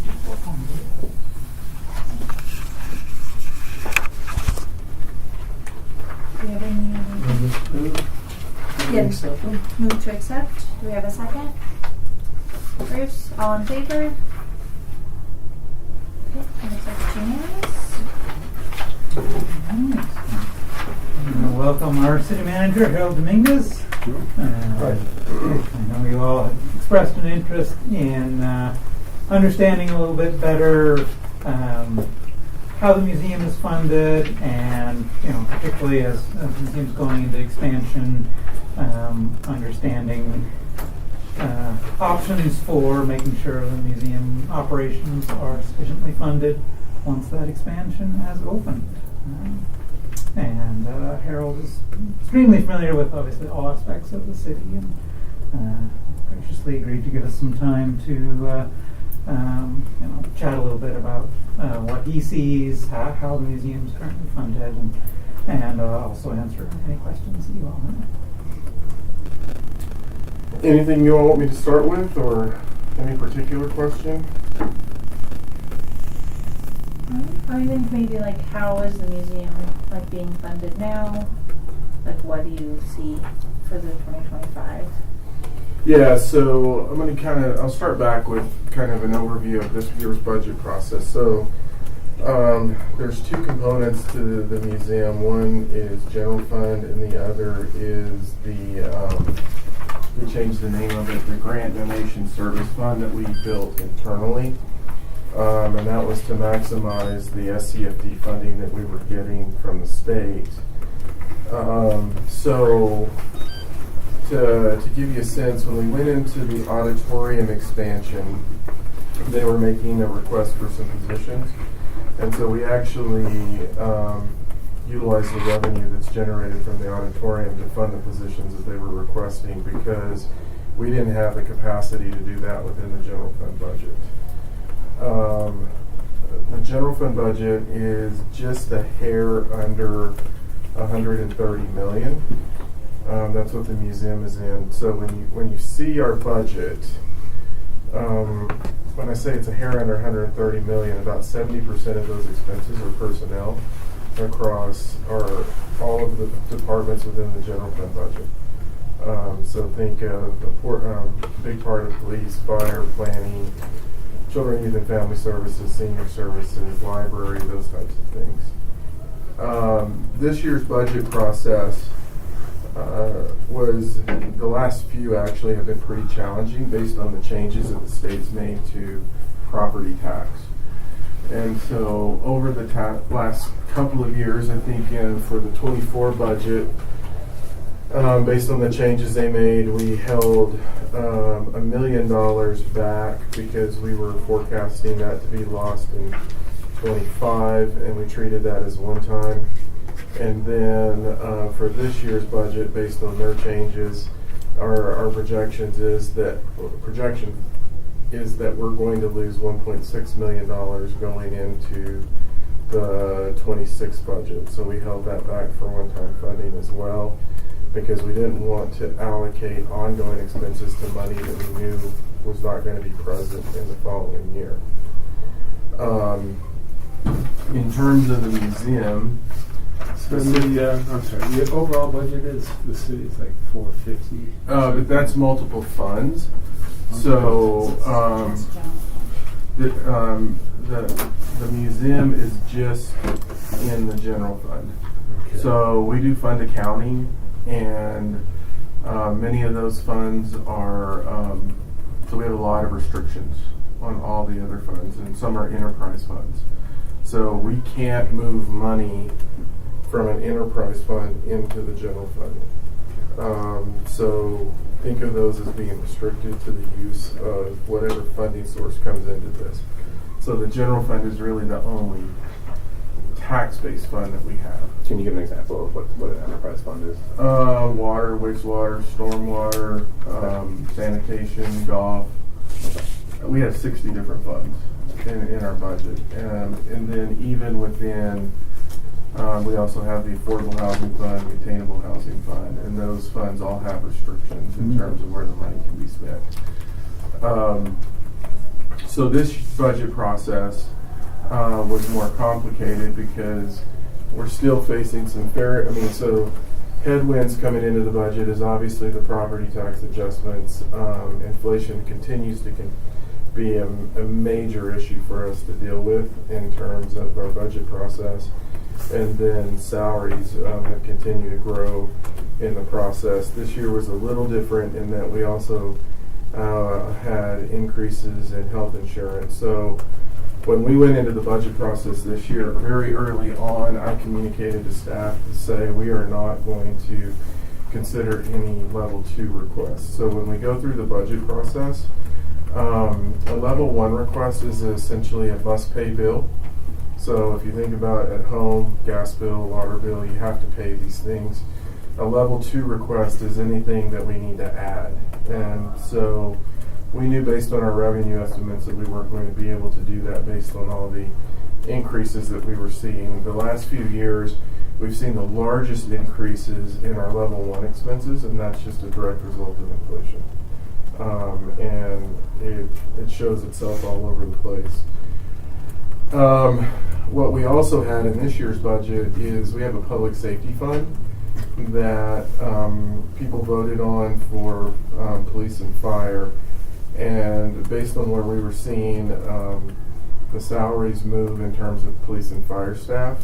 Do you have any? Yes. Move to accept. Do we have a second? Bruce, all in favor? Okay, looks like it's unanimous. Welcome our city manager, Harold Dominguez. I know you all have expressed an interest in understanding a little bit better how the museum is funded, and particularly as the museum's going into expansion, understanding options for making sure the museum operations are sufficiently funded once that expansion has opened. And Harold is extremely familiar with obviously all aspects of the city, and graciously agreed to give us some time to chat a little bit about what he sees, how the museum is currently funded, and also answer any questions that you all have. Anything you all want me to start with, or any particular question? I think maybe like how is the museum like being funded now? Like what do you see for the 2025? Yeah, so I'm going to I'll start back with kind of an overview of this year's budget process. So there's two components to the museum. One is general fund, and the other is we changed the name of it, the Grant Donation Service Fund that we built internally. And that was to maximize the SCFD funding that we were getting from the state. So to give you a sense, when we went into the auditorium expansion, they were making a request for some positions. And so we actually utilized the revenue that's generated from the auditorium to fund the positions that they were requesting, because we didn't have the capacity to do that within the general fund budget. The general fund budget is just a hair under 130 million. That's what the museum is in. So when you see our budget, when I say it's a hair under 130 million, about 70% of those expenses are personnel across all of the departments within the general fund budget. So think of a big part of police, fire, planning, children, youth and family services, senior services, library, those types of things. This year's budget process was, the last few actually have been pretty challenging based on the changes that the state's made to property tax. And so over the last couple of years, I think for the 24 budget, based on the changes they made, we held $1 million back because we were forecasting that to be lost in 25, and we treated that as one time. And then for this year's budget, based on their changes, our projection is that we're going to lose $1.6 million going into the 26 budget. So we held that back for one-time funding as well, because we didn't want to allocate ongoing expenses to money that we knew was not going to be present in the following year. In terms of the museum, so the overall budget is, the city's like 450. But that's multiple funds. So the museum is just in the general fund. Okay. So we do fund accounting, and many of those funds are, so we have a lot of restrictions on all the other funds, and some are enterprise funds. So we can't move money from an enterprise fund into the general fund. So think of those as being restricted to the use of whatever funding source comes into this. So the general fund is really the only tax-based fund that we have. Can you give an example of what an enterprise fund is? Water, wastewater, stormwater, sanitation, golf. We have 60 different funds in our budget. And then even within, we also have the Affordable Housing Fund, the Attainable Housing Fund, and those funds all have restrictions in terms of where the money can be spent. So this budget process was more complicated because we're still facing some so headwinds coming into the budget is obviously the property tax adjustments. Inflation continues to be a major issue for us to deal with in terms of our budget process. And then salaries have continued to grow in the process. This year was a little different in that we also had increases in health insurance. So when we went into the budget process this year, very early on, I communicated to staff to say we are not going to consider any level 2 requests. So when we go through the budget process, a level 1 request is essentially a must-pay bill. So if you think about at home, gas bill, water bill, you have to pay these things. A level 2 request is anything that we need to add. And so we knew based on our revenue estimates that we weren't going to be able to do that based on all the increases that we were seeing. The last few years, we've seen the largest increases in our level 1 expenses, and that's just a direct result of inflation. And it shows itself all over the place. What we also had in this year's budget is we have a public safety fund that people voted on for police and fire. And based on where we were seeing the salaries move in terms of police and fire staff,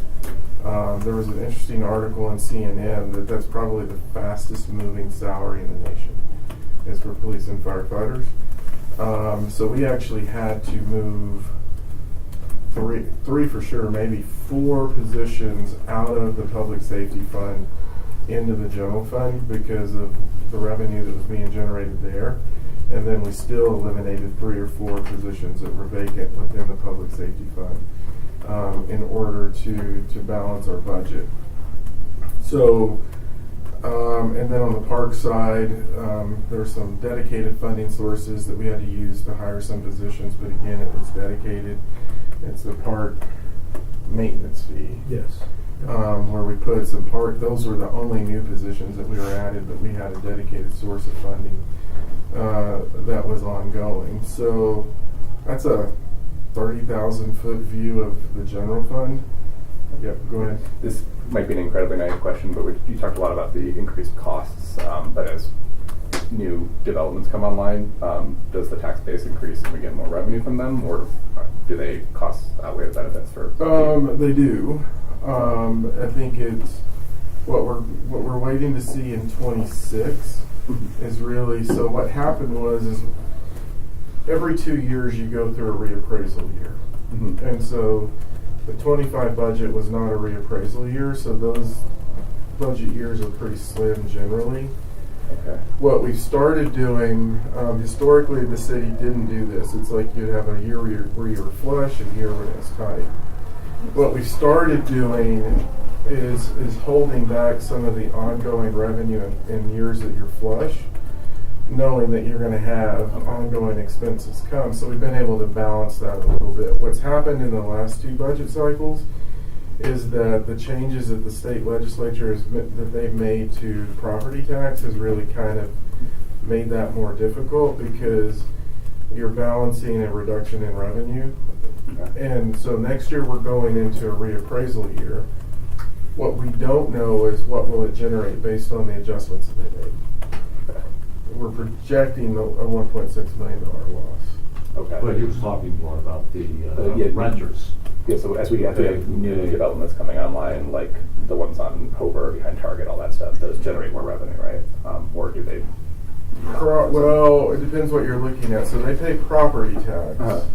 there was an interesting article on CNN that's probably the fastest moving salary in the nation is for police and firefighters. So we actually had to move three for sure, maybe 4 positions out of the public safety fund into the general fund because of the revenue that was being generated there. And then we still eliminated 3 or 4 positions that were vacant within the public safety fund in order to balance our budget. So, and then on the park side, there are some dedicated funding sources that we had to use to hire some positions, but again, it was dedicated. It's the park maintenance fee. Yes. Where we put some those were the only new positions that we were added, but we had a dedicated source of funding that was ongoing. So that's a 30,000 foot view of the general fund. Yep, go ahead. This might be an incredibly naive question, but you talked a lot about the increased costs, but as new developments come online, does the tax base increase and we get more revenue from them, or do they cost outweigh the benefits for? They do. I think it's what we're waiting to see in 26 is really, so what happened is every 2 years you go through a reappraisal year. Mm-hmm. And so the 25 budget was not a reappraisal year, so those budget years are pretty slim generally. Okay. What we've started doing, historically the city didn't do this. It's like you'd have a year where you were flush, a year when it's tight. What we've started doing is holding back some of the ongoing revenue in years that you're flush, knowing that you're going to have ongoing expenses come. So we've been able to balance that a little bit. What's happened in the last 2 budget cycles is that the changes that the state legislature that they've made to property tax has really kind of made that more difficult because you're balancing a reduction in revenue. And so next year we're going into a reappraisal year. What we don't know is what will it generate based on the adjustments that they made. We're projecting a $1.6 million loss. Okay. But he was talking more about the Yeah. renters. Yeah, so as we have new developments coming online, like the ones on Hover behind Target, all that stuff, those generate more revenue, right? Or do they? Well, it depends what you're looking at. So they pay property tax,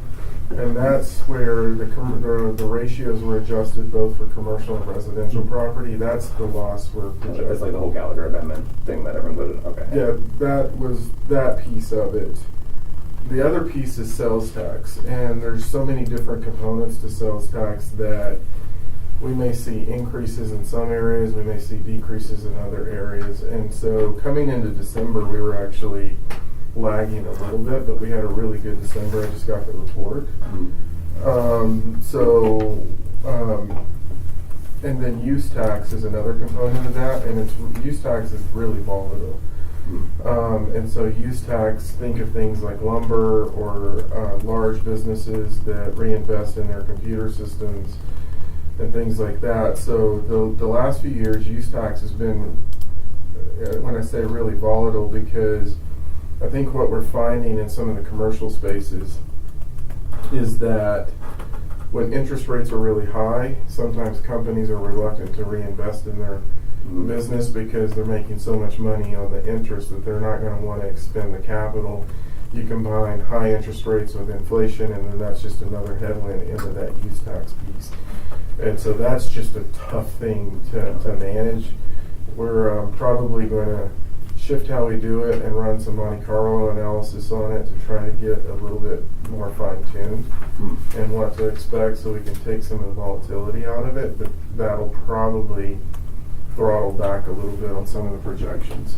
and that's where the ratios were adjusted both for commercial and residential property. That's the loss we're projecting. That's like the whole Gallagher amendment thing that everyone voted on. Okay. Yeah, that was that piece of it. The other piece is sales tax, and there's so many different components to sales tax that we may see increases in some areas, we may see decreases in other areas. And so coming into December, we were actually lagging a little bit, but we had a really good December. I just got the report. And then use tax is another component of that, and use tax is really volatile. And so use tax, think of things like lumber or large businesses that reinvest in their computer systems and things like that. So the last few years, use tax has been, when I say really volatile, because I think what we're finding in some of the commercial spaces is that when interest rates are really high, sometimes companies are reluctant to reinvest in their business because they're making so much money on the interest that they're not going to want to expend the capital. You combine high interest rates with inflation, and then that's just another headwind into that use tax piece. And so that's just a tough thing to manage. We're probably going to shift how we do it and run some Monte Carlo analysis on it to try to get a little bit more fine-tuned and what to expect, so we can take some of the volatility out of it, but that'll probably throttle back a little bit on some of the projections.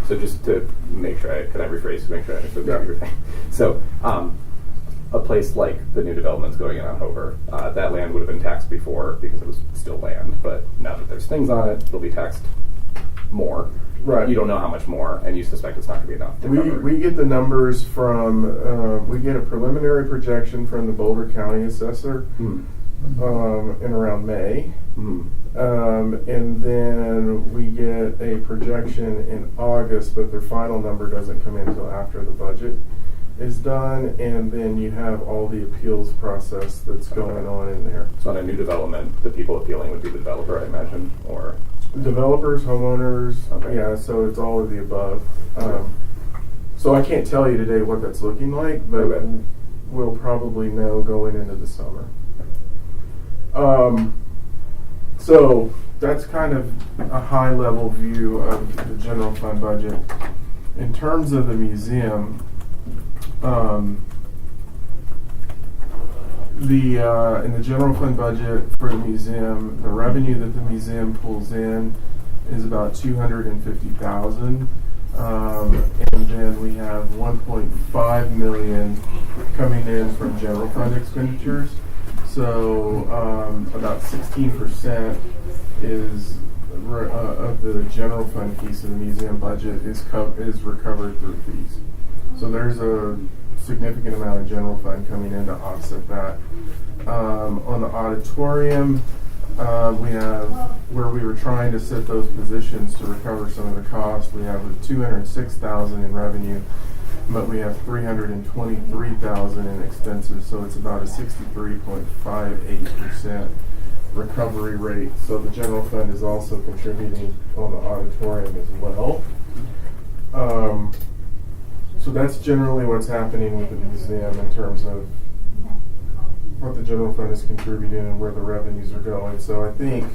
So just to make sure, can I rephrase to make sure I understood what you're saying? So a place like the new developments going in on Hover, that land would have been taxed before because it was still land, but now that there's things on it, it'll be taxed more. Right. You don't know how much more, and you suspect it's not going to be enough to cover. We get the numbers from, we get a preliminary projection from the Boulder County assessor in around May. And then we get a projection in August, but their final number doesn't come in until after the budget is done, and then you have all the appeals process that's going on in there. So on a new development, the people appealing would be the developer, I imagine, or? Developers, homeowners, Okay. yeah, so it's all of the above. So I can't tell you today what that's looking like, but Okay. we'll probably know going into the summer. So that's kind of a high-level view of the general fund budget. In terms of the museum, in the general fund budget for the museum, the revenue that the museum pulls in is about $250,000, and then we have $1.5 million coming in from general fund expenditures. So about 16% is of the general fund piece of the museum budget is recovered through fees. So there's a significant amount of general fund coming in to offset that. On the auditorium, we have, where we were trying to set those positions to recover some of the costs, we have $206,000 in revenue, but we have $323,000 in expenses, so it's about a 63.58% recovery rate. So the general fund is also contributing on the auditorium as well. So that's generally what's happening with the museum in terms of what the general fund is contributing and where the revenues are going. So I think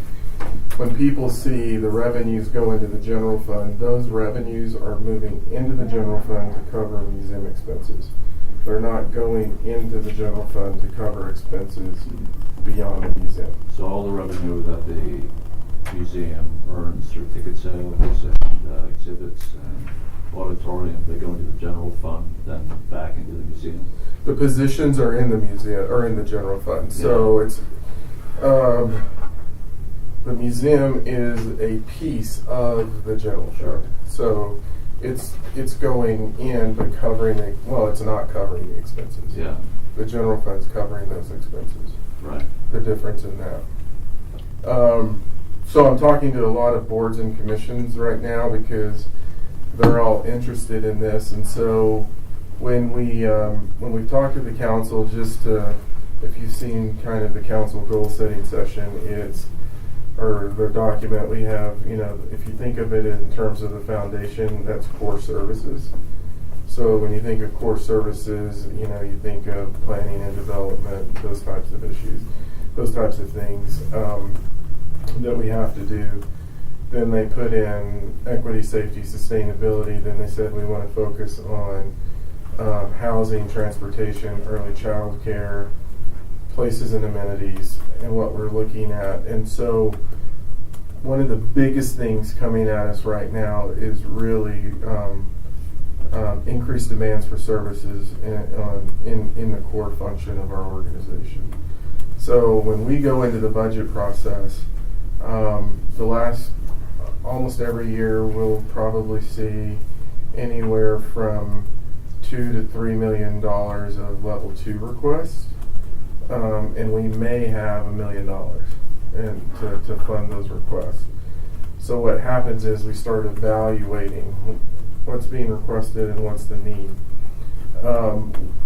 when people see the revenues go into the general fund, those revenues are moving into the general fund to cover museum expenses. They're not going into the general fund to cover expenses beyond the museum. So all the revenue that the museum earns through ticket sales and exhibits and auditorium, they go into the general fund, then back into the museum. The positions are in the museum or in the general fund. So it's the museum is a piece of the general fund. So it's going in but covering the, well, it's not covering the expenses. Yeah. The general fund's covering those expenses. Right. The difference in that. So I'm talking to a lot of boards and commissions right now because they're all interested in this, and so when we talk to the council, just if you've seen kind of the council goal setting session, or the document we have, if you think of it in terms of the foundation, that's core services. So when you think of core services, you think of planning and development, those types of issues, those types of things that we have to do. Then they put in equity, safety, sustainability. Then they said we want to focus on housing, transportation, early child care, places and amenities, and what we're looking at. And so one of the biggest things coming at us right now is really increased demands for services in the core function of our organization. So when we go into the budget process, almost every year we'll probably see anywhere from $2 to $3 million of level 2 requests, and we may have $1 million to fund those requests. So what happens is we start evaluating what's being requested and what's the need.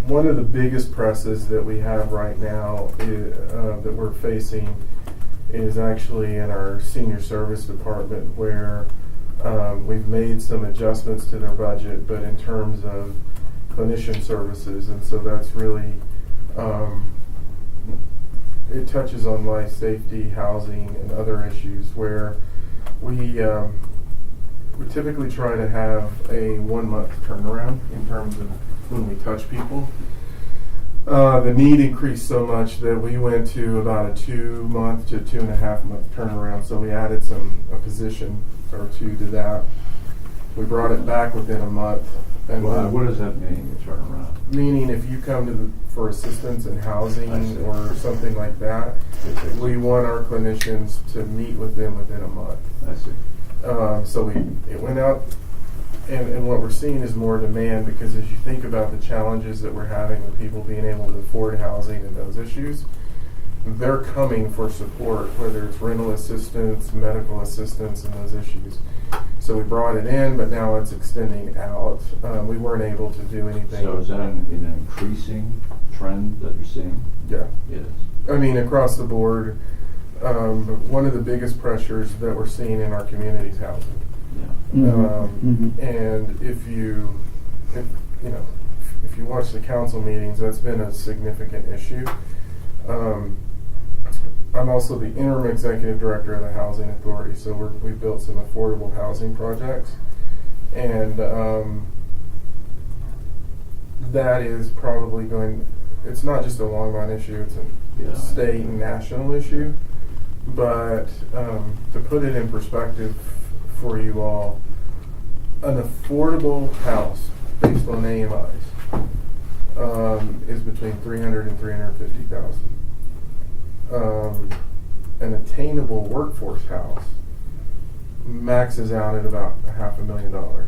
One of the biggest presses that we have right now that we're facing is actually in our senior service department, where we've made some adjustments to their budget, but in terms of clinician services, and so that's really it touches on life safety, housing, and other issues where we typically try to have a 1 month turnaround in terms of when we touch people. The need increased so much that we went to about a 2 month to 2.5 month turnaround, so we added a position or two to that. We brought it back within a month. And What does that mean, turn around? meaning if you come for assistance in housing or something like that, we want our clinicians to meet with them within a month. I see. So it went out, and what we're seeing is more demand, because as you think about the challenges that we're having with people being able to afford housing and those issues, they're coming for support, whether it's rental assistance, medical assistance, and those issues. So we brought it in, but now it's extending out. We weren't able to do anything. So is that an increasing trend that you're seeing? Yeah. Yes. I mean, across the board, one of the biggest pressures that we're seeing in our community is housing. Yeah. And if you watch the council meetings, that's been a significant issue. I'm also the interim executive director of the Housing Authority, so we built some affordable housing projects, and that is probably it's not just a Longmont issue, it's a state and national issue. But to put it in perspective for you all, an affordable house based on AMIs is between $300,000 and $350,000. An attainable workforce house maxes out at about $500,000.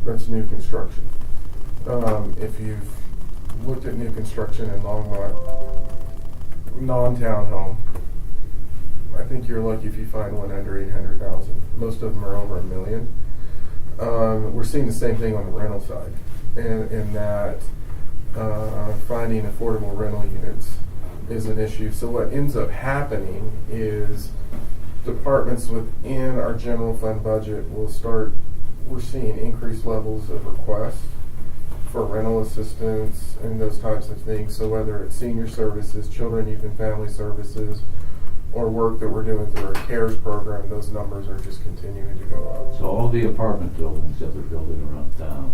That's new construction. If you've looked at new construction in Longmont, non-townhome, I think you're lucky if you find one under $800,000. Most of them are over $1 million. We're seeing the same thing on the rental side, in that finding affordable rental units is an issue. So what ends up happening is departments within our general fund budget we're seeing increased levels of requests for rental assistance and those types of things. So whether it's senior services, children, youth, and family services, or work that we're doing through our CARES program, those numbers are just continuing to go up. So all the apartment buildings that they're building around town,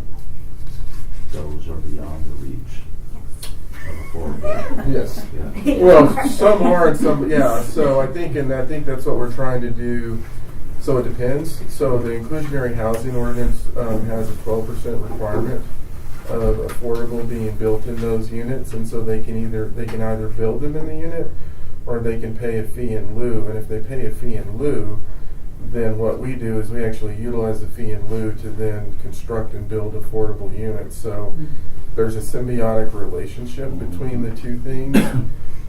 those are beyond the reach of affordable. Yes. Yeah. Well, some are and some, yeah. So I think that's what we're trying to do. So it depends. So the inclusionary housing ordinance has a 12% requirement of affordable being built in those units, and so they can either build them in the unit or they can pay a fee in lieu. And if they pay a fee in lieu, then what we do is we actually utilize the fee in lieu to then construct and build affordable units. So there's a symbiotic relationship between the two things.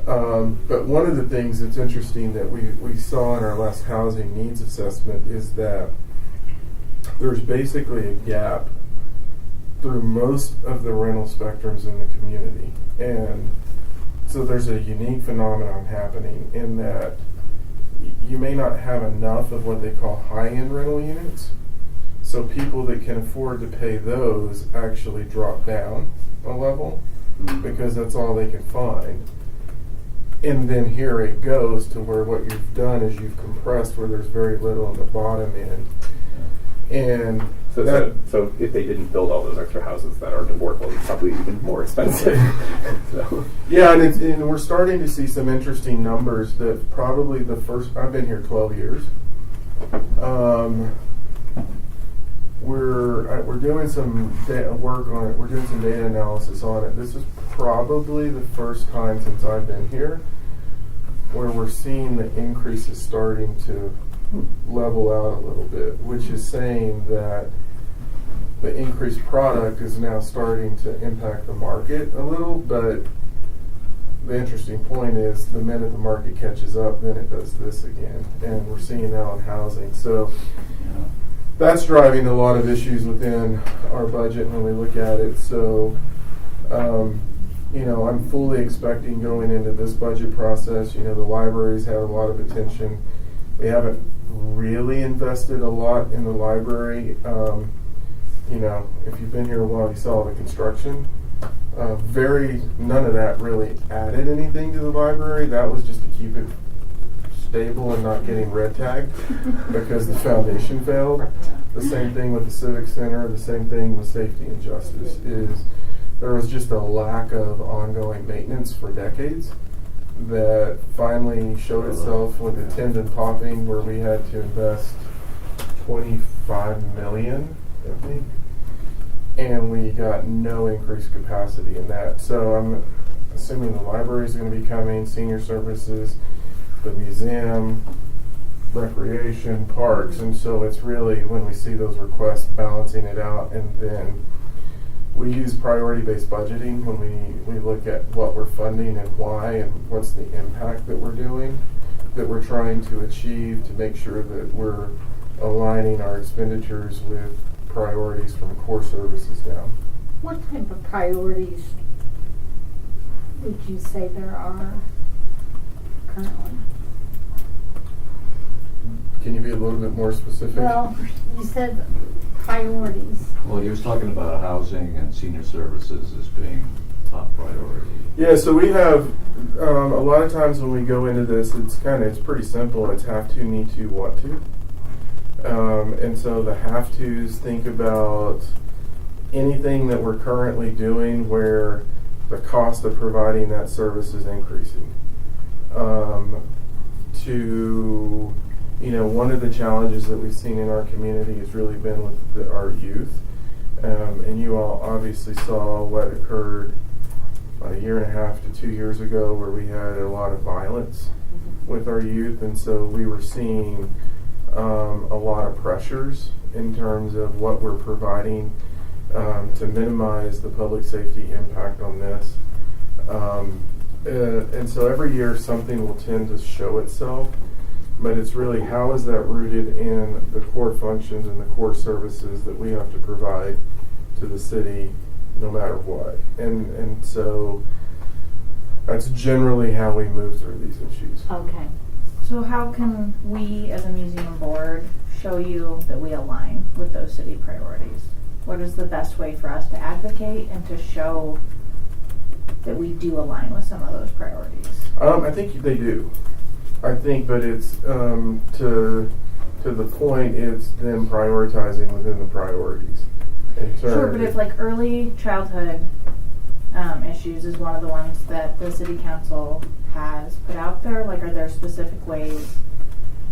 But one of the things that's interesting that we saw in our last housing needs assessment is that there's basically a gap through most of the rental spectrums in the community. And so there's a unique phenomenon happening in that you may not have enough of what they call high-end rental units. So people that can afford to pay those actually drop down a level because that's all they can find. And then here it goes to where what you've done is you've compressed where there's very little on the bottom end. And so if they didn't build all those extra houses that are affordable, it's probably even more expensive. So. Yeah, and we're starting to see some interesting numbers that probably I've been here 12 years. We're doing some work on it. We're doing some data analysis on it. This is probably the first time since I've been here where we're seeing the increases starting to level out a little bit, which is saying that the increased product is now starting to impact the market a little, but the interesting point is the minute the market catches up, then it does this again. And we're seeing that on housing. So that's driving a lot of issues within our budget when we look at it. So, I'm fully expecting going into this budget process, the libraries have a lot of attention. We haven't really invested a lot in the library. If you've been here a while, you saw the construction. None of that really added anything to the library. That was just to keep it stable and not getting red tagged because the foundation failed. The same thing with the Civic Center, the same thing with Safety and Justice is there was just a lack of ongoing maintenance for decades that finally showed itself with the tendon popping where we had to invest $25 million, I think, and we got no increased capacity in that. So I'm assuming the library is going to be coming, senior services, the museum, recreation, parks, and so it's really when we see those requests balancing it out, and then we use priority-based budgeting when we look at what we're funding and why and what's the impact that we're doing, that we're trying to achieve to make sure that we're aligning our expenditures with priorities from core services down. What type of priorities would you say there are currently? Can you be a little bit more specific? Well, you said priorities. Well, you was talking about housing and senior services as being top priority. Yeah, so we have a lot of times when we go into this, it's pretty simple. It's have to, need to, want to. And so the have tos think about anything that we're currently doing where the cost of providing that service is increasing. One of the challenges that we've seen in our community has really been with our youth. And you all obviously saw what occurred about 1.5 to 2 years ago where we had a lot of violence with our youth. And so we were seeing a lot of pressures in terms of what we're providing to minimize the public safety impact on this. And so every year something will tend to show itself, but it's really how is that rooted in the core functions and the core services that we have to provide to the city no matter what. And so that's generally how we move through these issues. Okay. So how can we as a museum board show you that we align with those city priorities? What is the best way for us to advocate and to show that we do align with some of those priorities? I think they do. But it's to the point, it's them prioritizing within the priorities. Sure, but if like early childhood issues is one of the ones that the city council has put out there, like are there specific ways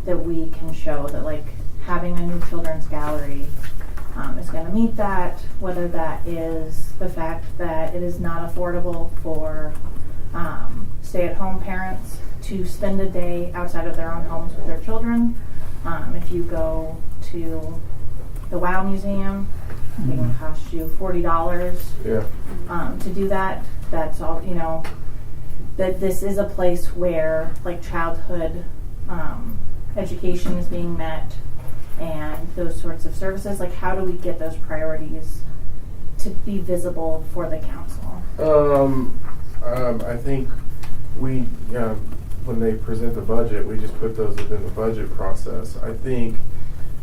that we can show that like having a new children's gallery is going to meet that, whether that is the fact that it is not affordable for stay-at-home parents to spend a day outside of their own homes with their children. If you go to the WOW Museum, it can cost you $40 to do that. That's all, that this is a place where like childhood education is being met and those sorts of services. Like how do we get those priorities to be visible for the council? I think we, when they present the budget, we just put those within the budget process. I think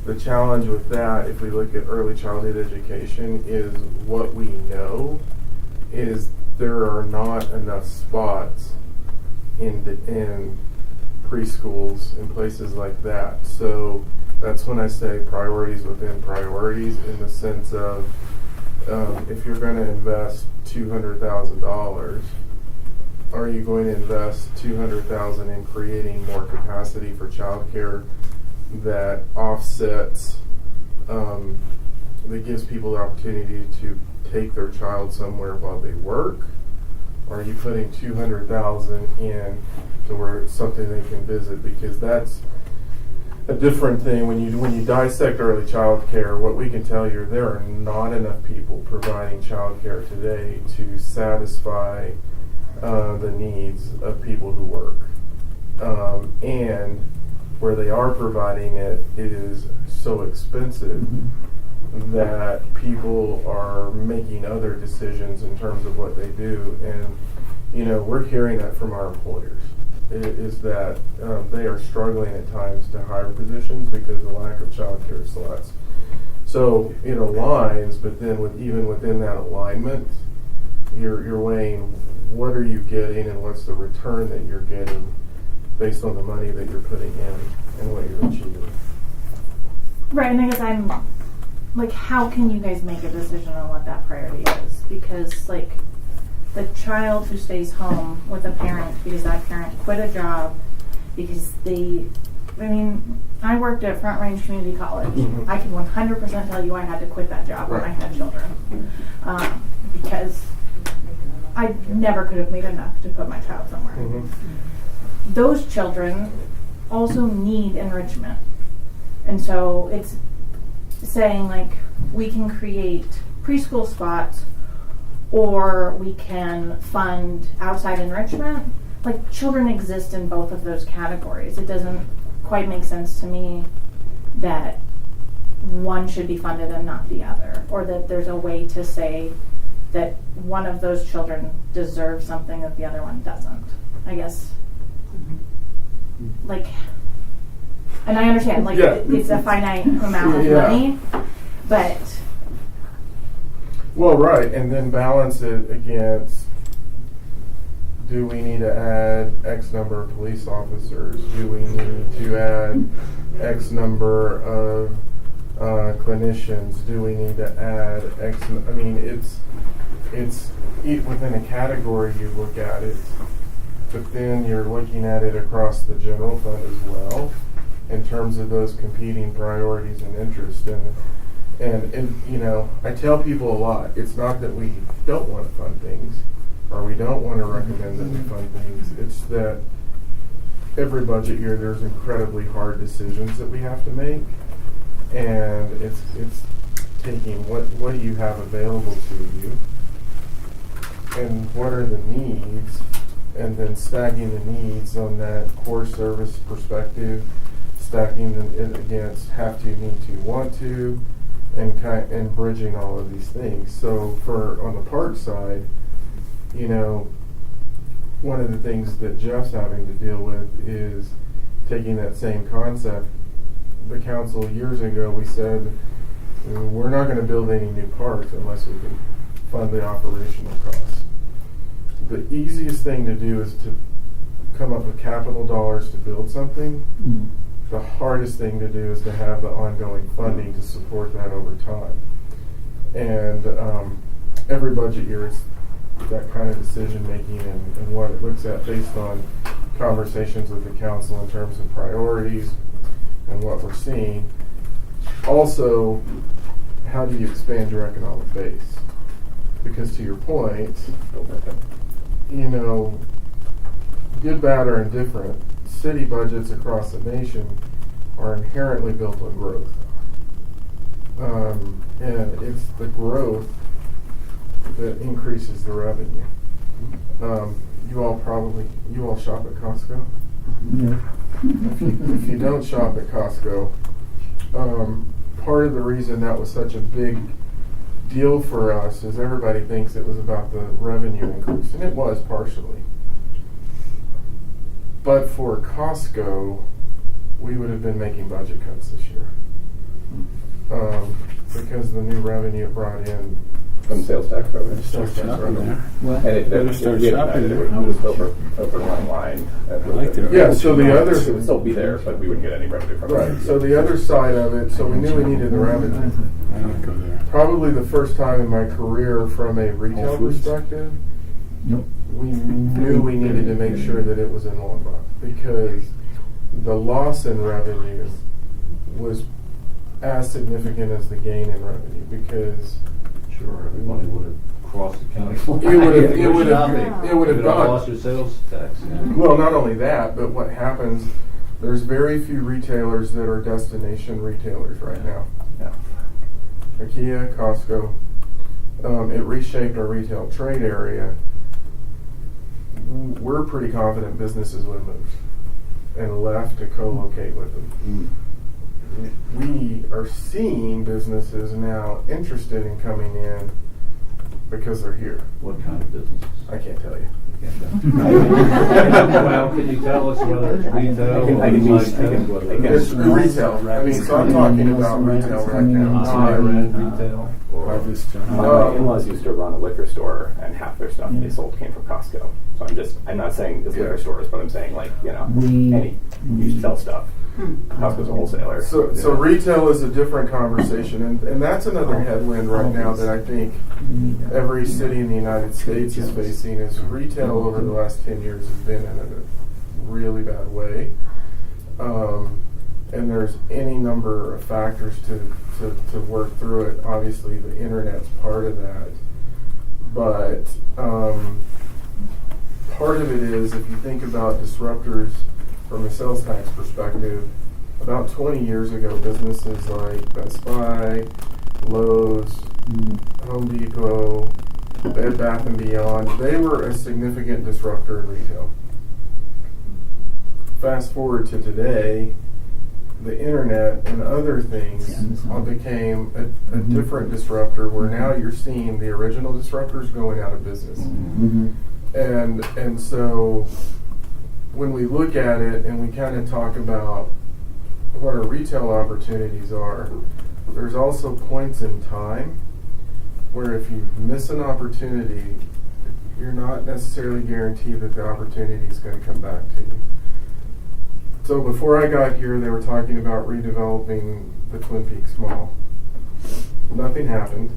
the challenge with that, if we look at early childhood education, is what we know is there are not enough spots in preschools and places like that. So that's when I say priorities within priorities, in the sense of if you're going to invest $200,000, are you going to invest $200,000 in creating more capacity for childcare that offsets, that gives people the opportunity to take their child somewhere while they work? Or are you putting $200,000 in to where it's something they can visit? Because a different thing when you dissect early child care. What we can tell you, there are not enough people providing child care today to satisfy the needs of people who work, and where they are providing it, it is so expensive that people are making other decisions in terms of what they do. And we're hearing that from our employers, is that they are struggling at times to hire positions because of the lack of child care slots. So it aligns, but then even within that alignment, you're weighing what are you getting and what's the return that you're getting based on the money that you're putting in and what you're achieving. Right, and I guess I'm like, how can you guys make a decision on what that priority is? Because like the child who stays home with a parent because that parent quit a job because I worked at Front Range Community College. I can 100% tell you I had to quit that job when I had children because I never could have made enough to put my child somewhere. Those children also need enrichment. And so it's saying like we can create preschool spots or we can fund outside enrichment. Like children exist in both of those categories. It doesn't quite make sense to me that one should be funded and not the other, or that there's a way to say that one of those children deserves something that the other one doesn't. I guess like, and I understand like it's a finite amount of money, but well, right, and then balance it against, do we need to add X number of police officers? Do we need to add X number of clinicians? Do we need to add X? I mean, it's within a category you look at it, but then you're looking at it across the general fund as well in terms of those competing priorities and interests. And I tell people a lot, it's not that we don't want to fund things or we don't want to recommend that we fund things. It's that every budget year there's incredibly hard decisions that we have to make, and it's taking what do you have available to you and what are the needs, and then stacking the needs on that core service perspective, stacking it against have to, need to, want to, and bridging all of these things. So on the park side, one of the things that Jeff's having to deal with is taking that same concept. The council years ago, we said we're not going to build any new parks unless we can fund the operational costs. The easiest thing to do is to come up with capital dollars to build something. The hardest thing to do is to have the ongoing funding to support that over time. And every budget year, it's that kind of decision making and what it looks at based on conversations with the council in terms of priorities and what we're seeing. Also, how do you expand your economic base? Because to your point, good, bad, or indifferent, city budgets across the nation are inherently built on growth. And it's the growth that increases the revenue. You all shop at Costco? Yeah. If you don't shop at Costco, part of the reason that was such a big deal for us is everybody thinks it was about the revenue increase, and it was partially. But for Costco, we would have been making budget cuts this year because the new revenue it brought in from sales tax revenue. Sales tax revenue. And it Better start shopping there. It would just over one line. I like the Yeah, so the other It would still be there, but we wouldn't get any revenue from it. right. So the other side of it. So we knew we needed the revenue. I don't go there. Probably the first time in my career, from a retail Whole Foods? perspective, Nope. we knew we needed to make sure that it was in Longmont because the loss in revenue was as significant as the gain in revenue because Sure, everybody would have crossed the county line. it would have You gone. lost your sales tax. Yeah. Well, not only that, but what happens There's very few retailers that are destination retailers right now. Yeah. IKEA, Costco. It reshaped our retail trade area. We're pretty confident businesses would move and left to co-locate with them. We are seeing businesses now interested in coming in because they're here. What kind of businesses? I can't tell you. Well, can you tell us whether it's retail? I can or use- I like, can- whether I can- It's it's retail. I mean, so I'm talking about retail right now. Higher end retail, or this My in-laws used to run a liquor store, and half their stuff they sold came from Costco. So I'm not saying it's liquor stores, but I'm saying like, any used to sell stuff. Costco's a wholesaler. So retail is a different conversation, and that's another headwind right now that I think every city in the United States is facing. Is retail over the last 10 years has been in a really bad way, and there's any number of factors to work through it. Obviously, the internet's part of that, but part of it is if you think about disruptors from a sales tax perspective. About 20 years ago, businesses like Best Buy, Lowe's, Home Depot, Bed Bath & Beyond, they were a significant disruptor in retail. Fast forward to today, the internet and other things became a different disruptor where now you're seeing the original disruptors going out of business. And so when we look at it and we kind of talk about what our retail opportunities are, there's also points in time where if you miss an opportunity, you're not necessarily guaranteed that the opportunity is going to come back to you. So before I got here, they were talking about redeveloping the Twin Peaks Mall. Nothing happened.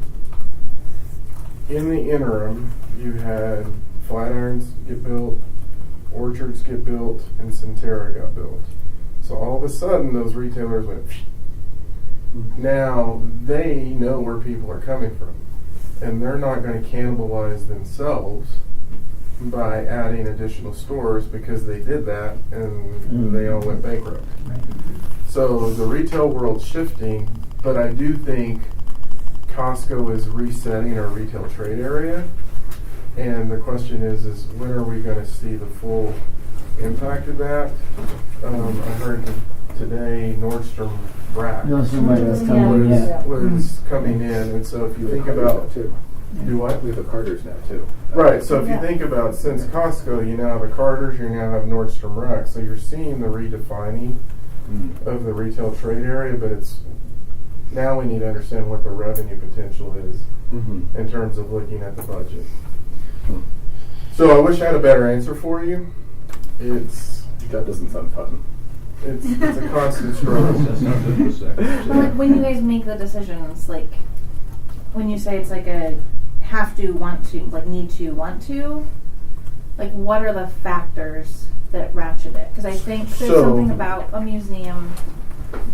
In the interim, you had Flatirons get built, Orchards get built, and Centera got built. So all of a sudden, those retailers went, psh. Now they know where people are coming from, and they're not going to cannibalize themselves by adding additional stores because they did that and they all went bankrupt. So the retail world's shifting, but I do think Costco is resetting our retail trade area. And the question is when are we going to see the full impact of that? I heard today Nordstrom Rack was coming in, and so if you think about too. Do what? We have the Carters now too. Right, so if you think about since Costco, you now have the Carters, you now have Nordstrom Rack, so you're seeing the redefining of the retail trade area, but it's now we need to understand what the revenue potential is in terms of looking at the budget. So I wish I had a better answer for you. That doesn't sound fun. It's a constant struggle. That's not good to say. But like when you guys make the decisions, like when you say it's like a have to, want to, like need to, want to, like what are the factors that ratchet it? Because I think there's something about a museum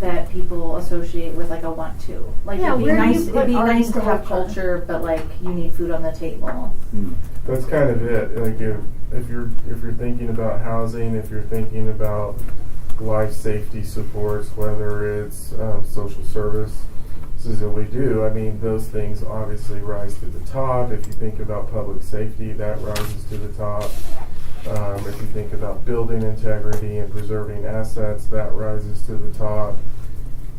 that people associate with like a want to. Like Yeah, it'd be where do you nice. put It'd be art nice and to have culture? culture, but like you need food on the table. That's kind of it. Like if you're thinking about housing, if you're thinking about life safety supports, whether it's social services that we do, I mean those things obviously rise to the top. If you think about public safety, that rises to the top. If you think about building integrity and preserving assets, that rises to the top.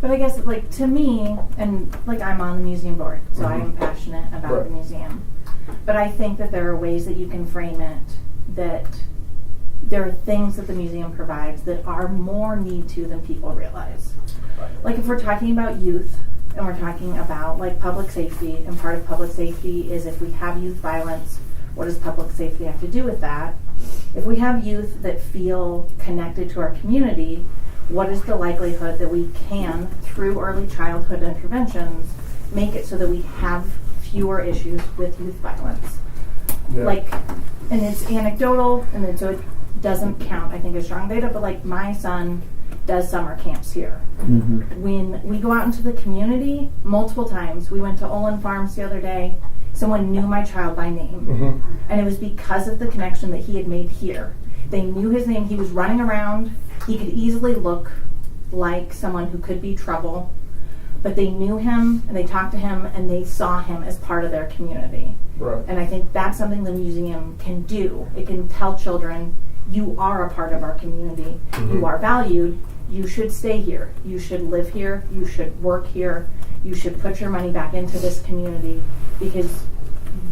But I guess like to me, and like I'm on the museum board, so I am passionate about the museum. But I think that there are ways that you can frame it that there are things that the museum provides that are more need to than people realize. Like if we're talking about youth and we're talking about like public safety, and part of public safety is if we have youth violence, what does public safety have to do with that? If we have youth that feel connected to our community, what is the likelihood that we can, through early childhood interventions, make it so that we have fewer issues with youth violence? Yeah. Like, and it's anecdotal, and then so it doesn't count, I think, as strong data, but like my son does summer camps here. When we go out into the community, multiple times, we went to Olin Farms the other day, someone knew my child by name. And it was because of the connection that he had made here. They knew his name. He was running around. He could easily look like someone who could be trouble, but they knew him and they talked to him and they saw him as part of their community. Right. And I think that's something the museum can do. It can tell children, you are a part of our community. You are valued. You should stay here. You should live here. You should work here. You should put your money back into this community because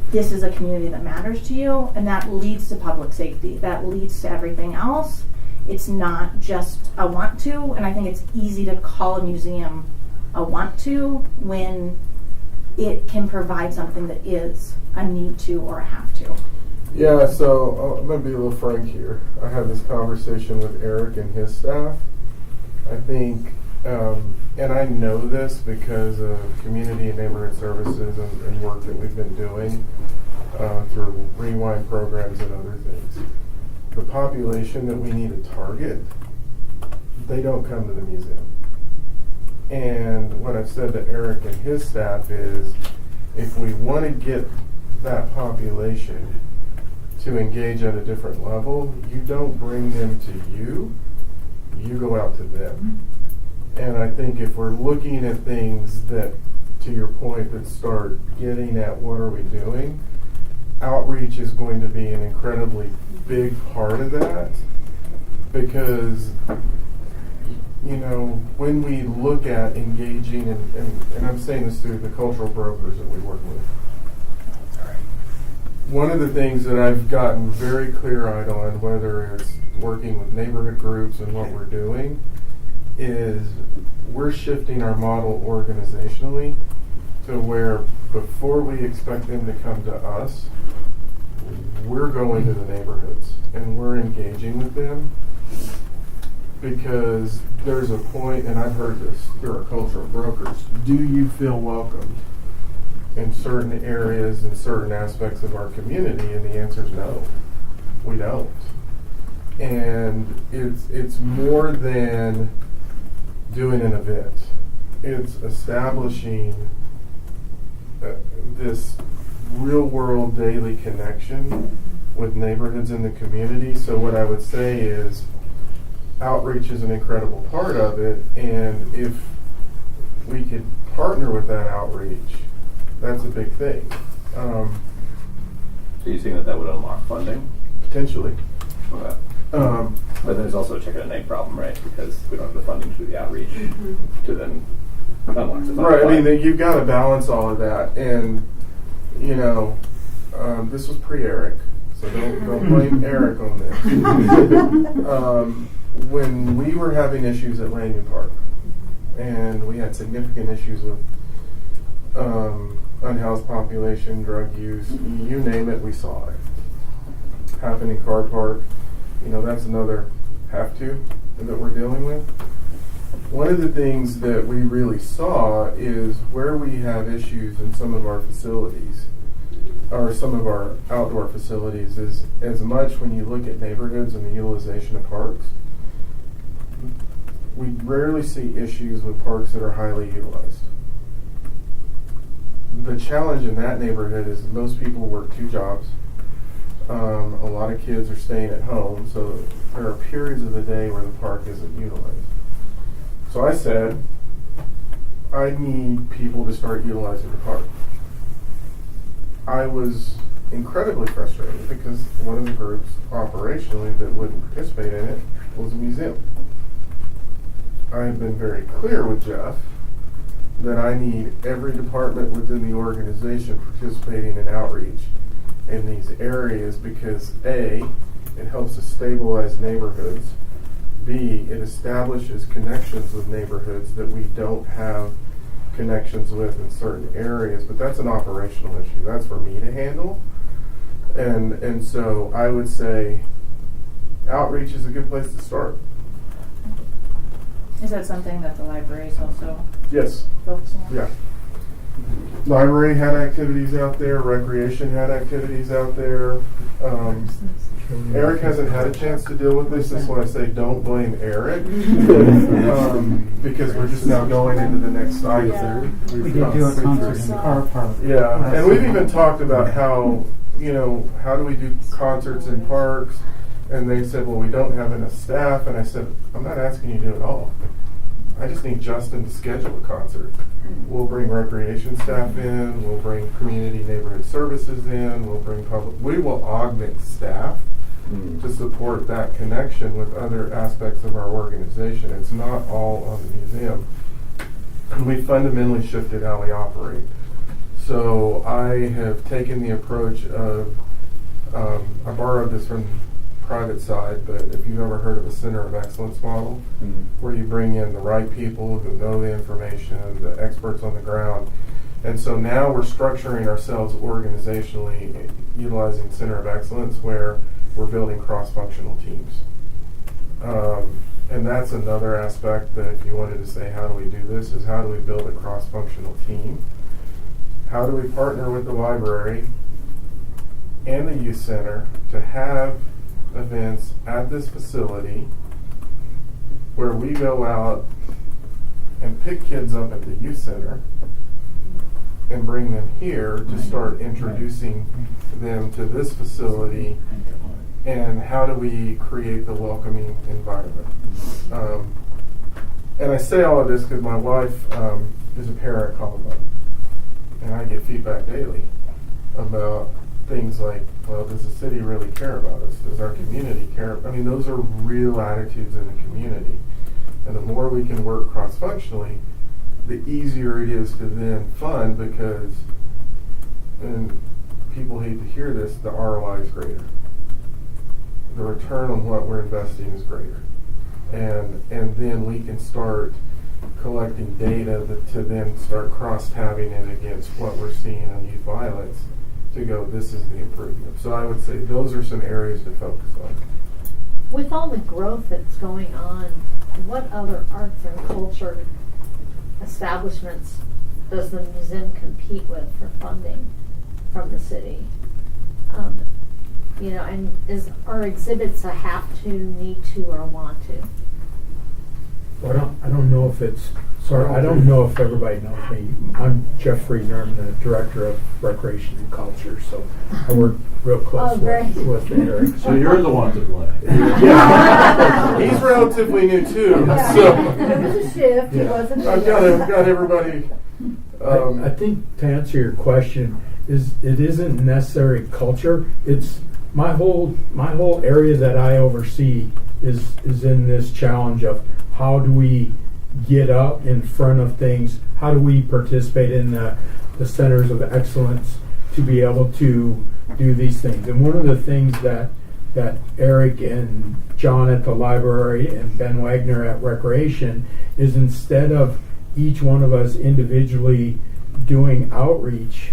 this is a community that matters to you, and that leads to public safety. That leads to everything else. It's not just a want to, and I think it's easy to call a museum a want to when it can provide something that is a need to or a have to. Yeah, so I'm going to be a little frank here. I had this conversation with Eric and his staff. I think, and I know this because of community and neighborhood services and work that we've been doing through rewind programs and other things. The population that we need to target, they don't come to the museum. And what I've said to Eric and his staff is, if we want to get that population to engage at a different level, you don't bring them to you, you go out to them. And I think if we're looking at things that, to your point, that start getting at what are we doing, outreach is going to be an incredibly big part of that, because when we look at engaging, and I'm saying this through the cultural brokers that we work with, one of the things that I've gotten very clear-eyed on, whether it's working with neighborhood groups and what we're doing, is we're shifting our model organizationally to where before we expect them to come to us, we're going to the neighborhoods and we're engaging with them, because there's a point, and I've heard this through our cultural brokers, do you feel welcomed in certain areas and certain aspects of our community? And the answer is no, we don't. And it's more than doing an event. It's establishing this real world daily connection with neighborhoods in the community. So what I would say is outreach is an incredible part of it, and if we could partner with that outreach, that's a big thing. So you're saying that would unlock funding? Potentially. Okay. But there's also a chicken and egg problem, right? Because we don't have the funding to do the outreach to then unlock the funding. Right, I mean, you've got to balance all of that, and this was pre-Eric, so don't blame Eric on this. When we were having issues at Lanyon Park, and we had significant issues with unhoused population, drug use, you name it, we saw it happen in Car Park. That's another have to that we're dealing with. One of the things that we really saw is where we have issues in some of our facilities, or some of our outdoor facilities, is as much when you look at neighborhoods and the utilization of parks, we rarely see issues with parks that are highly utilized. The challenge in that neighborhood is most people work 2 jobs. A lot of kids are staying at home, so there are periods of the day where the park isn't utilized. So I said, I need people to start utilizing the park. I was incredibly frustrated because one of the groups operationally that wouldn't participate in it was a museum. I have been very clear with Jeff that I need every department within the organization participating in outreach in these areas, because A, it helps to stabilize neighborhoods, B, it establishes connections with neighborhoods that we don't have connections with in certain areas, but that's an operational issue. That's for me to handle. And so I would say outreach is a good place to start. Is that something that the library is also Yes. focusing on? Yeah. Library had activities out there, recreation had activities out there. Eric hasn't had a chance to deal with this. That's why I say don't blame Eric, because we're just now going into the next cycle. Yeah. We did do a concert in Car Park. Yeah, and we've summer. even talked about how do we do concerts in parks, And they said, well, we don't have enough staff. And I said, I'm not asking you to do it all. I just need Justin to schedule a concert. We'll bring recreation staff in, we'll bring community neighborhood services in, we'll bring we will augment staff to support that connection with other aspects of our organization. It's not all on the museum. And we fundamentally shifted how we operate. So I have taken the approach of, I borrowed this from private side, but if you've ever heard of a center of excellence model, where you bring in the right people who know the information, the experts on the ground. And so now we're structuring ourselves organizationally utilizing center of excellence where we're building cross-functional teams. And that's another aspect that if you wanted to say how do we do this is how do we build a cross-functional team? How do we partner with the library and the youth center to have events at this facility where we go out and pick kids up at the youth center and bring them here to start introducing them to this facility, and how do we create the welcoming environment. And I say all of this because my wife is a parent at Columbine, and I get feedback daily about things like, well, does the city really care about us? Does our community care? I mean, those are real attitudes in the community. And the more we can work cross-functionally, the easier it is to then fund because, and people hate to hear this, the ROI is greater. The return on what we're investing is greater. And then we can start collecting data to then start cross-tabbing it against what we're seeing on youth violence to go, this is the improvement. So I would say those are some areas to focus on. With all the growth that's going on, what other arts and culture establishments does the museum compete with for funding from the city? And are exhibits a have to, need to, or want to? Well, I don't know if it's, sorry, I don't know if everybody knows me. I'm Jeff Friesner, I'm the Director of Recreation and Culture, so I work real close with Eric. So you're the one to blame. Yeah. He's relatively new too. Yeah. So There was a shift, he wasn't I've got everybody. I think to answer your question, it isn't necessarily culture. It's my whole area that I oversee is in this challenge of how do we get up in front of things? How do we participate in the centers of excellence to be able to do these things? And one of the things that Eric and John at the library and Ben Wagner at Recreation is, instead of each one of us individually doing outreach,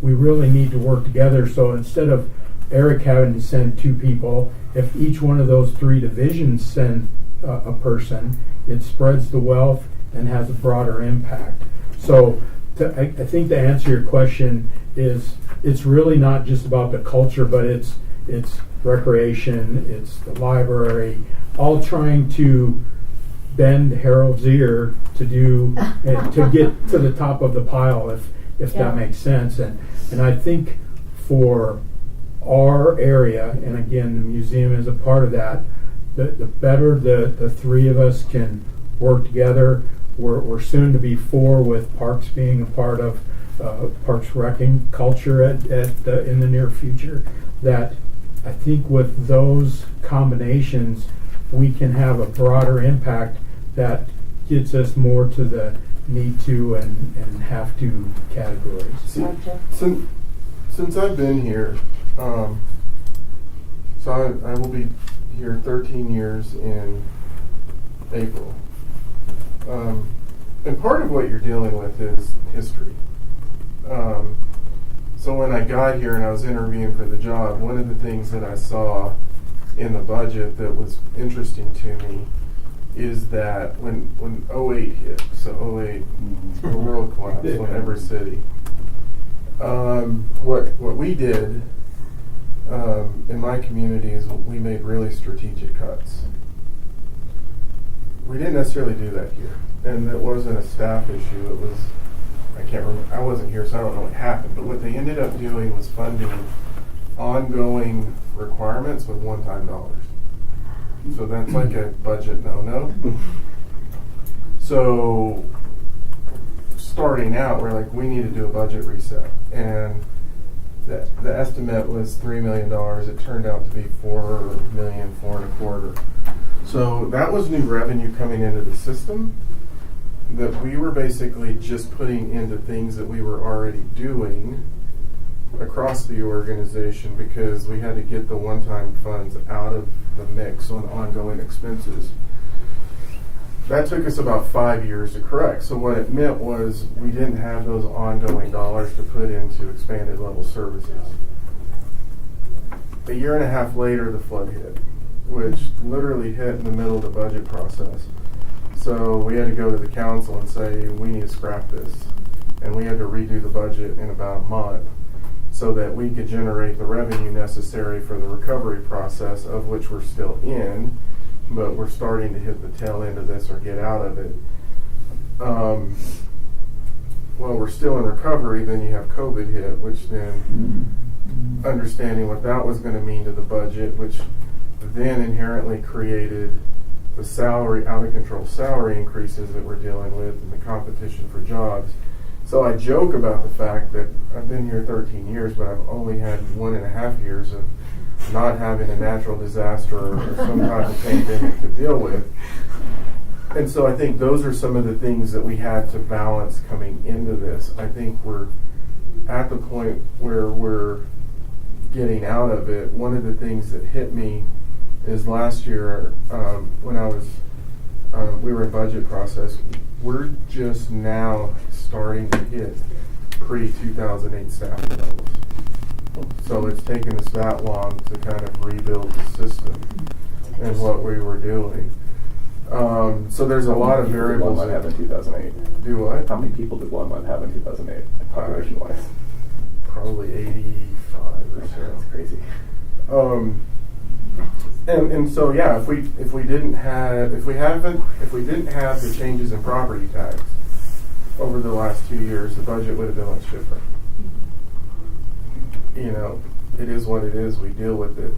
we really need to work together. So instead of Eric having to send 2 people, if each one of those 3 divisions send a person, it spreads the wealth and has a broader impact. So I think to answer your question is, it's really not just about the culture, but it's recreation, it's the library, all trying to bend Harold's ear to get to the top of the pile, if that makes sense. And I think for our area, and again, the museum is a part of that, the better the 3 of us can work together. We're soon to be 4 with Parks being a part of Parks Wrecking culture in the near future. That I think with those combinations, we can have a broader impact that gets us more to the need to and have to categories. See, since I've been here, so I will be here 13 years in April. And part of what you're dealing with is history. So when I got here and I was interviewing for the job, one of the things that I saw in the budget that was interesting to me is that when 08 hit, so 08, the world collapsed in every city. What we did in my community is we made really strategic cuts. We didn't necessarily do that here, and it wasn't a staff issue. It was, I can't remember, I wasn't here, so I don't know what happened, but what they ended up doing was funding ongoing requirements with one-time dollars. So that's like a budget no-no. So starting out, we're like, we need to do a budget reset. And the estimate was $3 million. It turned out to be $4 million, $4.25. So that was new revenue coming into the system that we were basically just putting into things that we were already doing across the organization because we had to get the one-time funds out of the mix on ongoing expenses. That took us about 5 years to correct. So what it meant was we didn't have those ongoing dollars to put into expanded level services. A year and a half later, the flood hit, which literally hit in the middle of the budget process. So we had to go to the council and say, we need to scrap this. And we had to redo the budget in about a month so that we could generate the revenue necessary for the recovery process, of which we're still in, but we're starting to hit the tail end of this or get out of it. Well, we're still in recovery, then you have COVID hit, which then understanding what that was going to mean to the budget, which then inherently created the salary, out of control salary increases that we're dealing with and the competition for jobs. So I joke about the fact that I've been here 13 years, but I've only had 1.5 years of not having a natural disaster or some type of pandemic to deal with. And so I think those are some of the things that we had to balance coming into this. I think we're at the point where we're getting out of it. One of the things that hit me is last year when I was, we were in budget process, we're just now starting to hit pre-2008 staffing levels. So it's taken us that long to kind of rebuild the system and what we were doing. So there's a lot of variables. How many people did Longmont have in 2008? Do what? How many people did Longmont have in 2008, population-wise? Probably 85 or so. That's crazy. And so yeah, if we didn't have the changes in property tax over the last 2 years, the budget would have been much different. You know, it is what it is. We deal with it.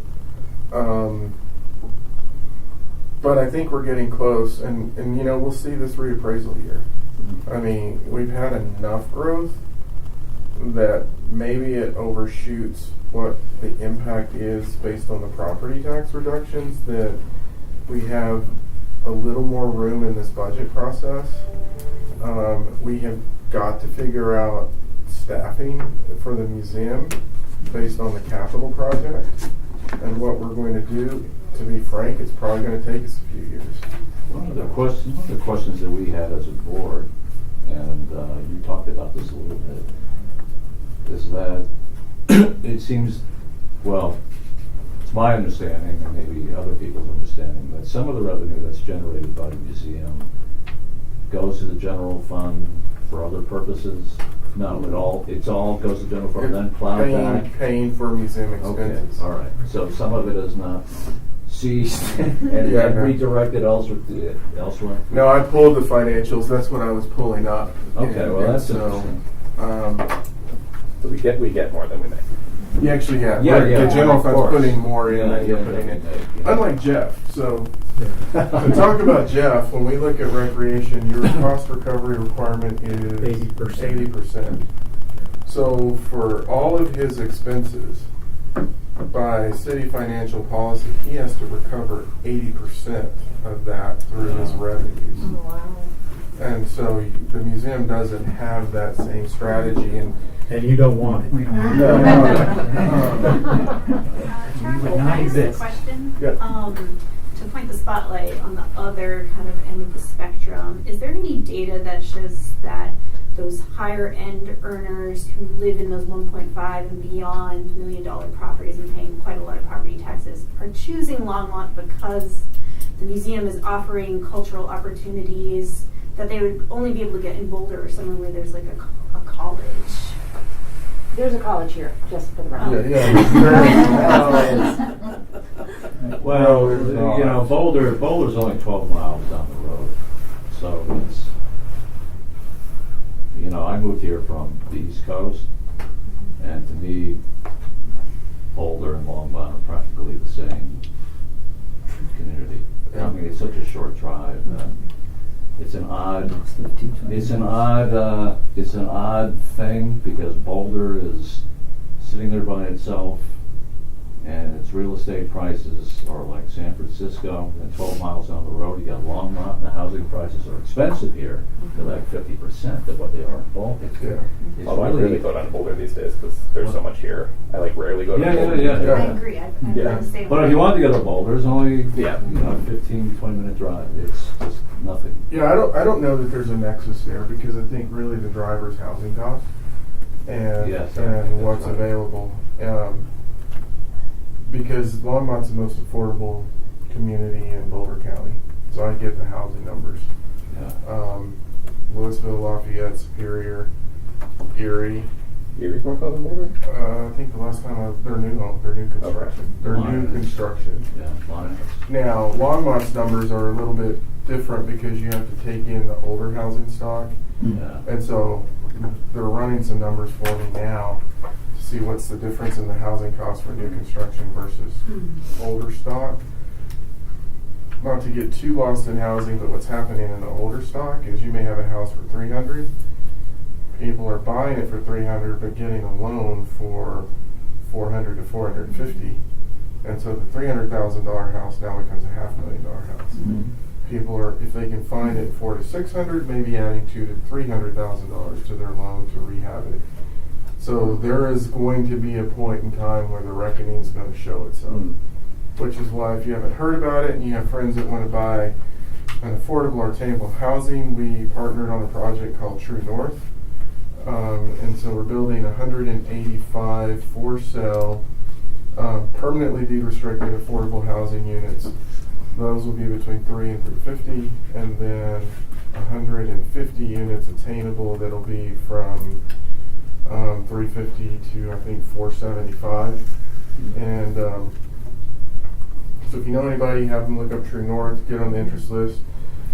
But I think we're getting close, and you know, we'll see this reappraisal year. I mean, we've had enough growth that maybe it overshoots what the impact is based on the property tax reductions, that we have a little more room in this budget process. We have got to figure out staffing for the museum based on the capital project and what we're going to do. To be frank, it's probably going to take us a few years. One of the questions that we had as a board, and you talked about this a little bit, is that it seems, well, it's my understanding, and maybe other people's understanding, that some of the revenue that's generated by the museum goes to the general fund for other purposes. No, it all goes to the general fund and then plowed back. Paying for museum expenses. Okay, all right. So some of it is not seized and redirected elsewhere. No, I pulled the financials. That's what I was pulling up. Okay, well that's interesting. So we get more than we make. You actually have. Yeah, the general fund's putting more in than you're Yeah, putting in. yeah. Unlike Jeff. So to talk about Jeff, when we look at recreation, your cost recovery requirement is 80%. So for all of his expenses, by city financial policy, he has to recover 80% of that through his revenues. Oh, wow. And so the museum doesn't have that same strategy. And you don't want it. We don't want No, We would not exist. Question. Yeah. To point the spotlight on the other kind of end of the spectrum, is there any data that shows that those higher end earners who live in those 1.5 and beyond $1 million properties and paying quite a lot of property taxes are choosing Longmont because the museum is offering cultural opportunities that they would only be able to get in Boulder or somewhere where there's like a college? There's a college here, just for the record. Well, No, you know, Boulder's only 12 miles down the road, so it's, you know, I moved here from the East Coast, and to me, Boulder and Longmont are practically the same. community. I mean, it's such a short drive. It's an odd thing because Boulder is sitting there by itself, and its real estate prices are like San Francisco, and 12 miles down the road you got Longmont, and the housing prices are expensive here. They're like 50% of what they are in Boulder. Yeah. It's Although I really go down to Boulder these days because there's so much here. I like rarely go to Boulder. Yeah. I agree. I've done the same. But if you want to go to Boulder, it's only Yeah. 15, 20-minute drive. It's just nothing. Yeah, I don't know that there's a nexus there because I think really the driver's housing cost and Yes, I think that's what's right. available. Because Longmont's the most affordable community in Boulder County, so I get the housing numbers. Yeah. Louisville, Lafayette, Superior, Erie. Erie's more close than Boulder? I think the last time their new construction. Their new Lions. construction. Yeah, Lions. Now, Longmont's numbers are a little bit different because you have to take in the older housing stock. Yeah. And so they're running some numbers for me now to see what's the difference in the housing cost for new construction versus older stock. Not to get too lost in housing, but what's happening in the older stock is you may have a house for $300. People are buying it for $300 but getting a loan for $400 to $450. And so the $300,000 house now becomes a $500,000 house. Mm-hmm. People are, if they can find it $400 to $600, maybe adding $200,000 to $300,000 to their loan to rehab it. So there is going to be a point in time where the reckoning is going to show itself. Which is why if you haven't heard about it and you have friends that want to buy an affordable or attainable housing, we partnered on a project called True North. And so we're building 185 for sale, permanently deed restricted affordable housing units. Those will be between 3 and 350, and then 150 units attainable that'll be from 350 to I think 475. And so if you know anybody, have them look up True North, get on the interest list.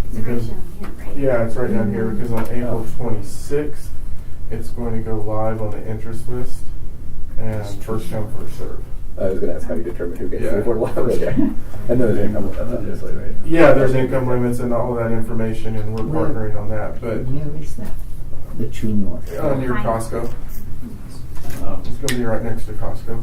It's right down here, right? Yeah, it's right down here because on April 26th, it's going to go live on the interest list, and first come, first serve. I was going to ask how you determine who gets Yeah. the affordable housing. I know there's income limits, obviously, right? Yeah, there's income limits and all that information, and we're partnering on that. But Where is that? The True North. near Costco, Oh, it's going to be right next to Costco.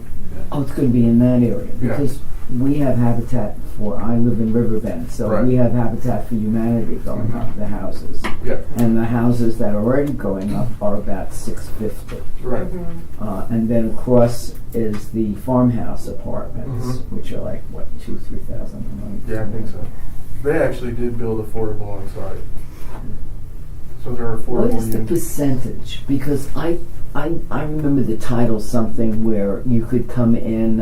Oh, it's going to be in that area Yeah. because we have Habitat for. I live in Riverbend, so Right. we have Habitat for Humanity going up the houses, Yeah, and the houses that are already going up are about 650. right. And then across is the farmhouse apartments, which are like what 2,000-3,000 a month. Yeah, I think so. They actually did build affordable on site, so they're affordable What is the units. percentage? Because I remember the title something where you could come in.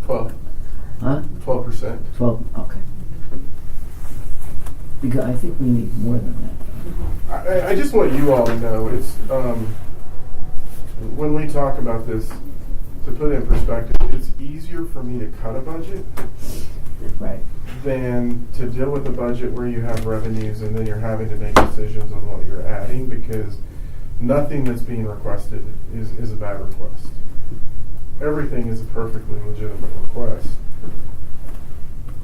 12%. 12. Okay. Because I think we need more than that. I just want you all to know, it's when we talk about this, to put it in perspective, it's easier for me to cut a budget Right. than to deal with a budget where you have revenues and then you're having to make decisions on what you're adding, because nothing that's being requested is a bad request. Everything is a perfectly legitimate request.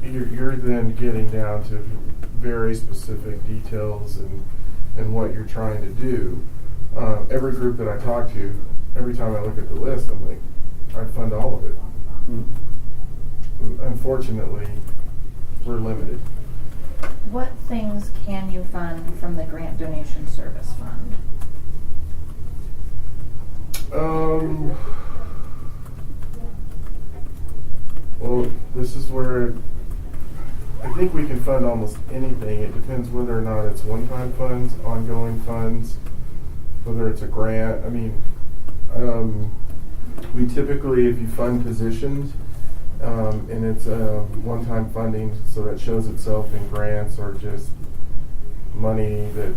You're then getting down to very specific details and what you're trying to do. Every group that I talk to, every time I look at the list, I'm like, I fund all of it. Unfortunately, we're limited. What things can you fund from the Grant Donation Service Fund? Well, this is where I think we can fund almost anything. It depends whether or not it's one-time funds, ongoing funds, whether it's a grant. I mean, we typically, if you fund positions, and it's one-time funding, so that shows itself in grants or just money that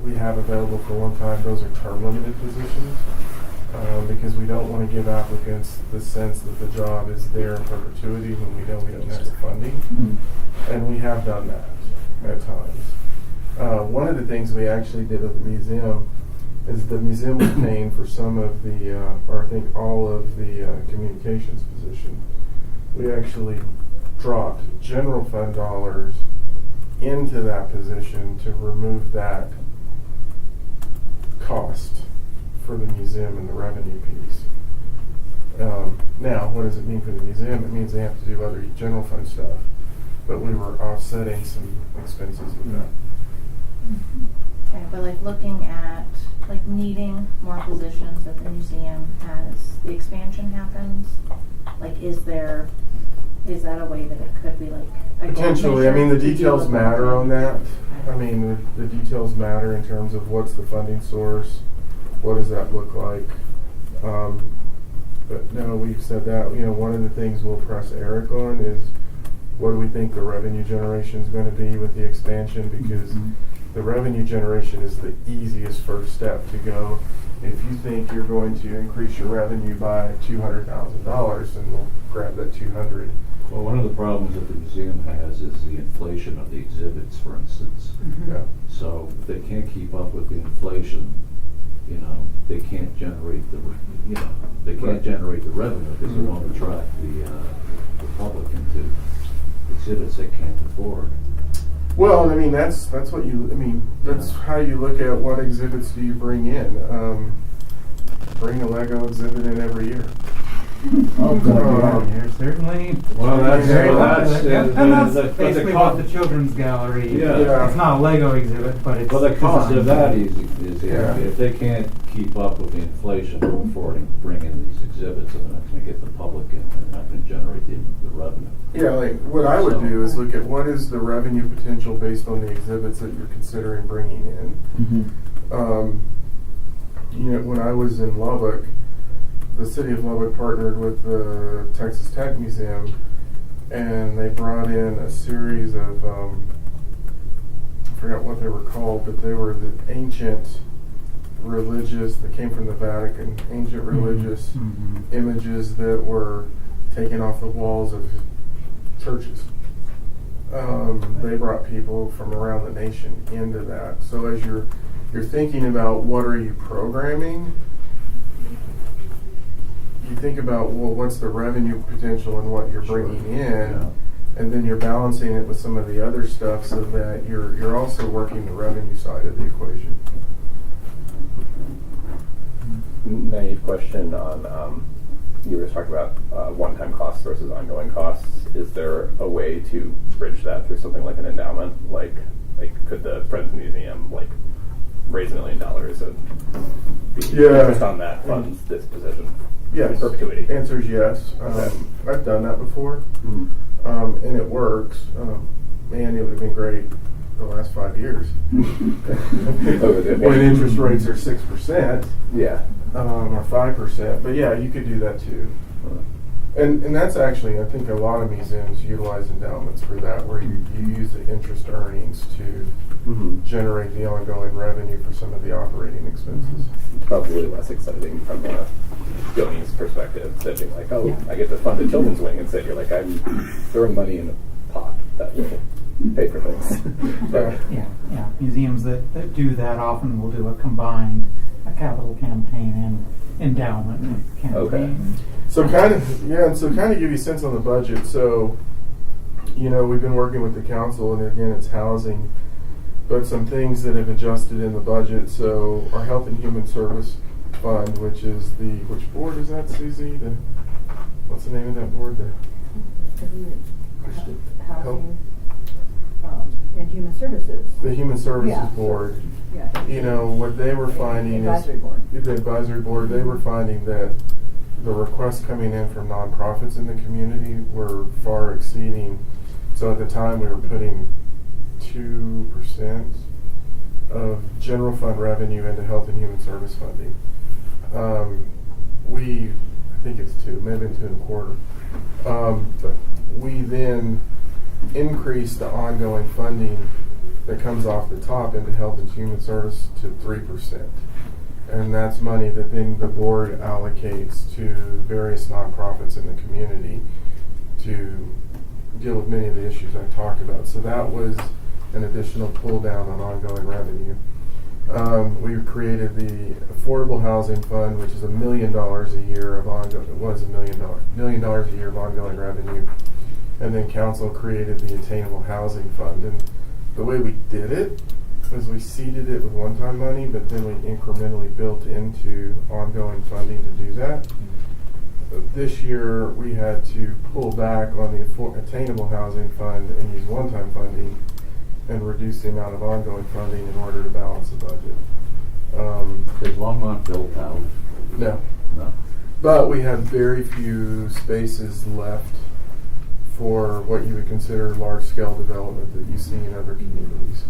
we have available for one time, those are term-limited positions. Because we don't want to give applicants the sense that the job is there in perpetuity when we don't have the funding. And we have done that at times. One of the things we actually did at the museum is the museum was paying for some of the, or I think all of the communications position. We actually dropped general fund dollars into that position to remove that cost for the museum and the revenue piece. Now, what does it mean for the museum? It means they have to do other general fund stuff, but we were offsetting some expenses with that. Okay, but like looking at like needing more positions at the museum as the expansion happens, like is that a way that it could be like a gold Potentially, I measure mean, the to do details with matter on that. Okay. I mean, the details matter in terms of what's the funding source, what does that look like. But no, we've said that, one of the things we'll press Eric on is what do we think the revenue generation is going to be with the expansion, because the revenue generation is the easiest first step to go. If you think you're going to increase your revenue by $200,000, then we'll grab that 200. Well, one of the problems that the museum has is the inflation of the exhibits, for instance. Yeah. So if they can't keep up with the inflation, they can't generate generate the revenue because they won't attract the public into exhibits they can't afford. Well, I mean, that's how you look at what exhibits do you bring in. Bring a Lego exhibit in every year. Oh, God. You're certainly. Well, that's and that's but basically the what the children's gallery. Yeah. It's not a Lego exhibit, but it's. Well, the cost of that is Yeah. if they can't keep up with the inflation of affording to bring in these exhibits, and they're not going to get the public in, they're not going to generate the revenue. Yeah, like what I would do is look at what is the revenue potential based on the exhibits that you're considering bringing in. When I was in Lubbock, the city of Lubbock partnered with the Texas Tech Museum, and they brought in a series of, I forgot what they were called, but they were the ancient religious, that came from the Vatican, ancient religious images that were taken off the walls of churches. They brought people from around the nation into that. So as you're thinking about what are you programming, you think about, well, what's the revenue potential and what you're bringing in, and then you're balancing it with some of the other stuff so that you're also working the revenue side of the equation. Naive question on, you were talking about one-time costs versus ongoing costs. Is there a way to bridge that through something like an endowment? Like could the Friends Museum raise $1 million and the interest on that funds this position? Yes. In perpetuity. Answer is yes. I've done that before, and it works. Man, it would have been great the last 5 years. When interest rates are 6%, yeah, or 5%. But yeah, you could do that too. And that's actually, I think a lot of museums utilize endowments for that, where you use the interest earnings to generate the ongoing revenue for some of the operating expenses. It's probably less exciting from a Billings perspective than being like, I get to fund the children's wing, instead you're like, I'm throwing money in a pot that will pay for things. But, Yeah. Museums that do that often will do a combined capital campaign and endowment campaign. Okay. So kind of give you a sense on the budget. So, we've been working with the council, and again, it's housing, but some things that have adjusted in the budget. So our Health and Human Service Fund, which board is that, Susie? What's the name of that board? Housing and Human Services. The Human Services Board. Yeah. What they were finding Advisory board. The advisory board, they were finding that the requests coming in from nonprofits in the community were far exceeding. So at the time, we were putting 2% of general fund revenue into Health and Human Service funding. I think it's 2, maybe 2.25. But we then increased the ongoing funding that comes off the top into Health and Human Service to 3%. And that's money that then the board allocates to various nonprofits in the community to deal with many of the issues I talked about. So that was an additional pull down on ongoing revenue. We created the Affordable Housing Fund, which is $1 million a year of ongoing. It was $1 million a year of ongoing revenue. and then council created the Attainable Housing Fund. And the way we did it was we seeded it with one-time money, but then we incrementally built into ongoing funding to do that. This year, we had to pull back on the Attainable Housing Fund and use one-time funding and reduce the amount of ongoing funding in order to balance the budget. Is Longmont built out? No. No. But we have very few spaces left for what you would consider large-scale development that you see in other communities.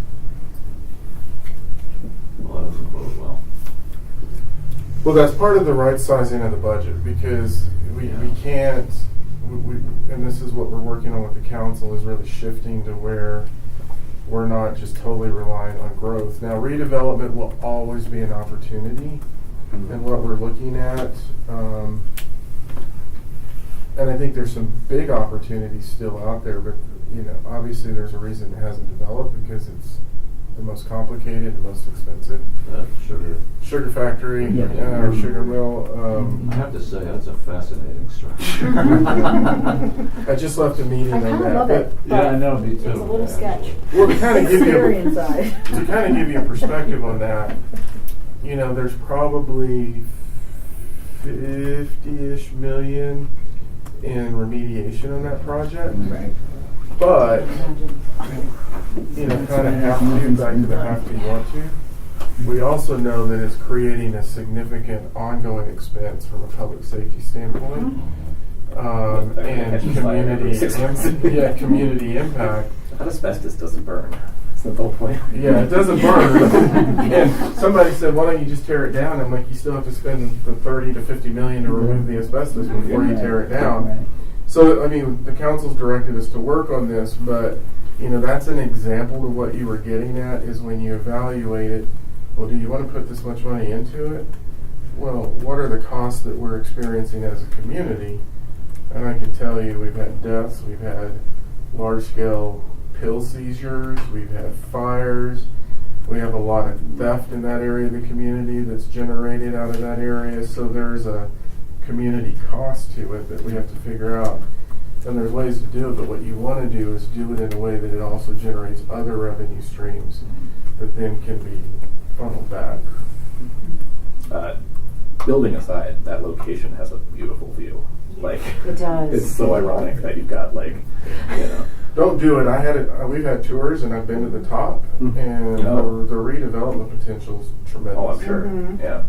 Well, that doesn't bode well. Well, that's part of the right sizing of the budget, because we can't, and this is what we're working on with the council, is really shifting to where we're not just totally reliant on growth. Now, redevelopment will always be an opportunity, and what we're looking at, and I think there's some big opportunities still out there, but obviously there's a reason it hasn't developed, because it's the most complicated, the most expensive. Sugar factory, or sugar mill. I have to say, that's a fascinating structure. I just left a meeting I on kind of that. love it. Yeah, I know, me too. It's a little sketch. Well, to kind of give you Very inside. to kind of give you a perspective on that, there's probably 50-ish million in remediation on that project. Right. But kind of have to, back to the have to, want to. We also know that it's creating a significant ongoing expense from a public safety standpoint, and community impact. But asbestos doesn't burn. That's the whole point. Yeah, it doesn't burn. And somebody said, "Why don't you just tear it down?" I'm like, "You still have to spend the 30 to 50 million to remove the asbestos before you tear it down." Right. So, the council's directed us to work on this, but, that's an example of what you were getting at, is when you evaluate it, well, do you want to put this much money into it? Well, what are the costs that we're experiencing as a community? And I can tell you, we've had deaths, we've had large-scale pill seizures, we've had fires, we have a lot of theft in that area of the community that's generated out of that area, so there's a community cost to it that we have to figure out. And there's ways to do it, but what you want to do is do it in a way that it also generates other revenue streams that then can be funneled back. Building aside, that location has a beautiful view. It does. It's so ironic that you've got Don't do it. We've had tours, and I've been to the top, and the redevelopment potential is tremendous. Oh, I'm sure. Mhm. Yeah.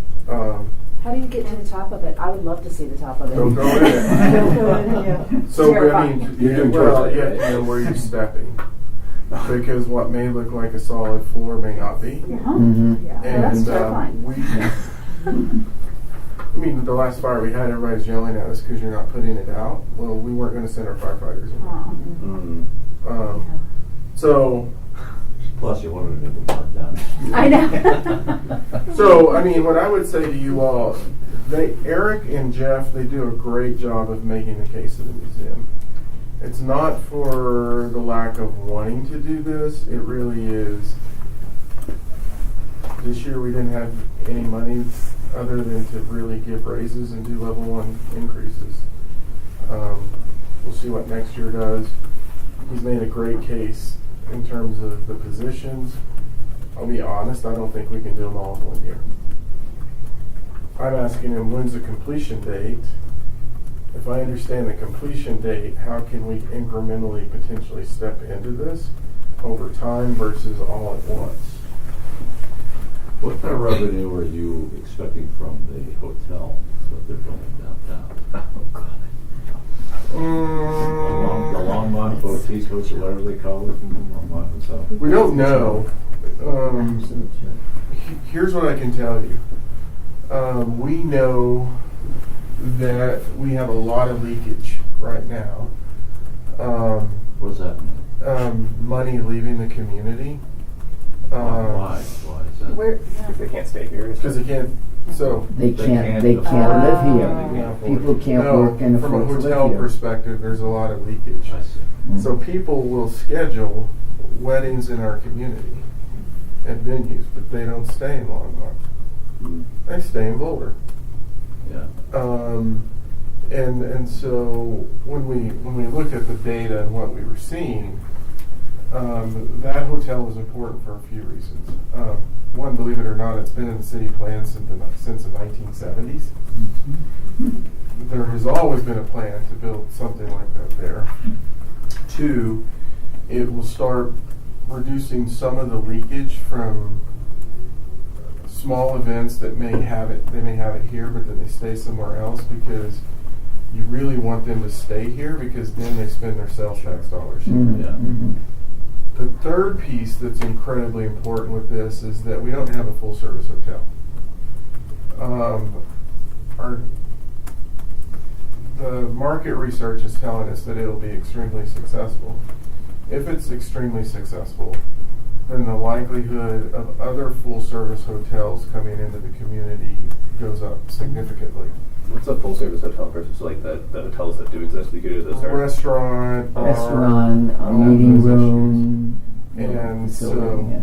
How do you get to the top of it? I would love to see the top of it. Don't go in it. Don't go in it, yeah. So, Terrifying. You're doing tours like that, yeah, where you're stepping. Because what may look like a solid floor may not be. Yeah. Mhm. Yeah. That's And terrifying. the last fire we had, everybody's yelling at us because you're not putting it out. Well, we weren't going to send our firefighters in. So, Plus, you wanted to make them mark down. I know. so what I would say to you all, Eric and Jeff, they do a great job of making the case of the museum. It's not for the lack of wanting to do this. It really is. This year we didn't have any money other than to really give raises and do level 1 increases. We'll see what next year does. He's made a great case in terms of the positions. I'll be honest, I don't think we can do them all in 1 year. I'm asking him, when's the completion date? If I understand the completion date, how can we incrementally potentially step into this over time versus all at once? What kind of revenue are you expecting from the hotel that they're building downtown? Oh, God. The Longmont Boutique, or whatever they call it. Longmont Hotel. We don't know. Here's what I can tell you. We know that we have a lot of leakage right now. What does that mean? Money leaving the community. Why? Why is that? Where? If they can't stay here. Because they can't. So They can't live here. People can't work and from a afford to live hotel here. perspective, there's a lot of leakage. I see. So people will schedule weddings in our community at venues, but they don't stay in Longmont. They stay in Boulder. Yeah. And so when we looked at the data and what we were seeing, that hotel was important for a few reasons. One, believe it or not, it's been in the city plan since the 1970s. There has always been a plan to build something like that there. Two, it will start reducing some of the leakage from small events that may have it here, but then they stay somewhere else, because you really want them to stay here, because then they spend their sales tax dollars here. The third piece that's incredibly important with this is that we don't have a full service hotel. The market research is telling us that it'll be extremely successful. If it's extremely successful, then the likelihood of other full service hotels coming into the community goes up significantly. What's a full service hotel versus like the hotels that do exist? You could do this Restaurant, a meeting room, and facility,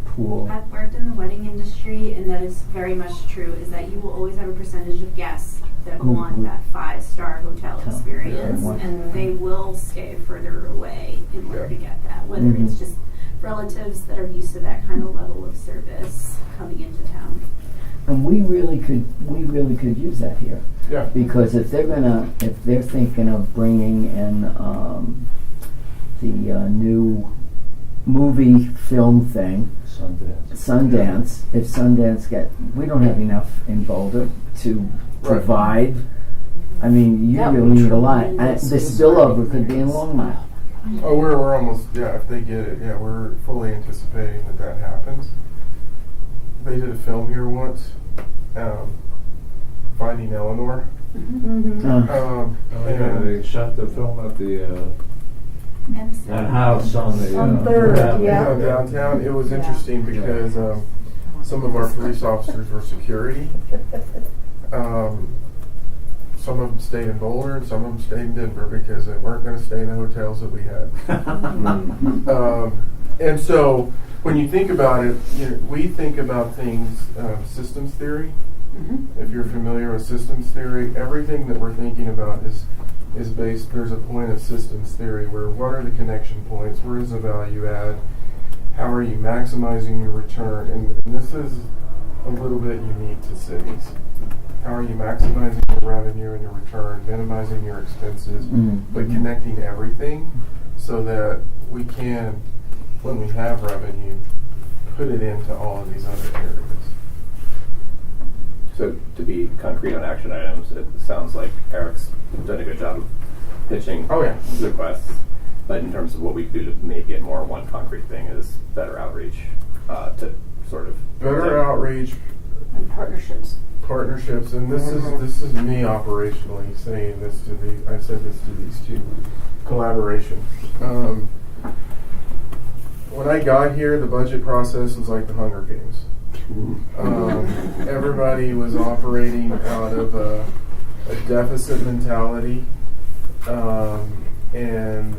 pool. I've worked in the wedding industry, and that is very much true, is that you will always have a percentage of guests that want that 5-star hotel experience, and they will stay further away in order to get that, whether it's just relatives that are used to that kind of level of service coming into town. And we really could use that here. Yeah. Because if they're thinking of bringing in the new movie film thing, Sundance. If Sundance we don't have enough in Boulder to provide. I mean, you really need a lot. The spillover could be in Longmont. Oh, we're almost, if they get it, we're fully anticipating that happens. They did a film here once, Finding Eleanor. They shot the film at that house on the downtown. It was interesting because some of our police officers were security. Some of them stayed in Boulder, and some of them stayed in Denver, because they weren't going to stay in the hotels that we had. And so when you think about it, we think about things systems theory. If you're familiar with systems theory, everything that we're thinking about is based, there's a point of systems theory where what are the connection points, where is the value add, how are you maximizing your return, and this is a little bit unique to cities. How are you maximizing your revenue and your return, minimizing your expenses, but connecting everything so that we can, when we have revenue, put it into all of these other areas. So to be concrete on action items, it sounds like Eric's done a good job of pitching requests. But in terms of what we do to make it more one concrete thing is better outreach to sort of better outreach and partnerships. And this is me operationally saying this to these. I said this to these two. Collaboration. When I got here, the budget process was like the Hunger Games. Everybody was operating out of a deficit mentality, and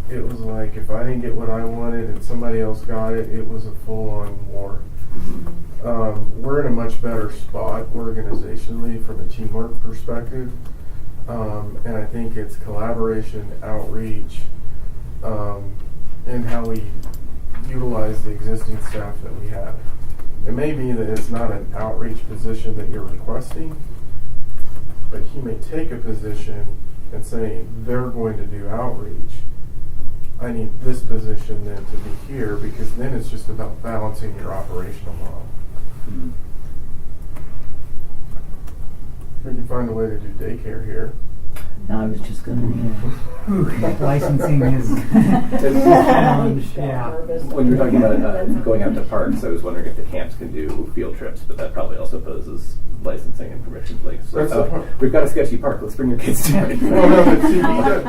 it was like if I didn't get what I wanted and somebody else got it, it was a full-on war. We're in a much better spot organizationally from a teamwork perspective, and I think it's collaboration, outreach, and how we utilize the existing staff that we have. It may be that it's not an outreach position that you're requesting, but he may take a position and say they're going to do outreach. I need this position then to be here, because then it's just about balancing your operational model. We can find a way to do daycare here. No, I was just going to. Licensing is a challenge. When you were talking about going out to parks, I was wondering if the camps can do field trips, but that probably also poses licensing and permission. Like, so, we've got a sketchy park. Let's bring your kids to it.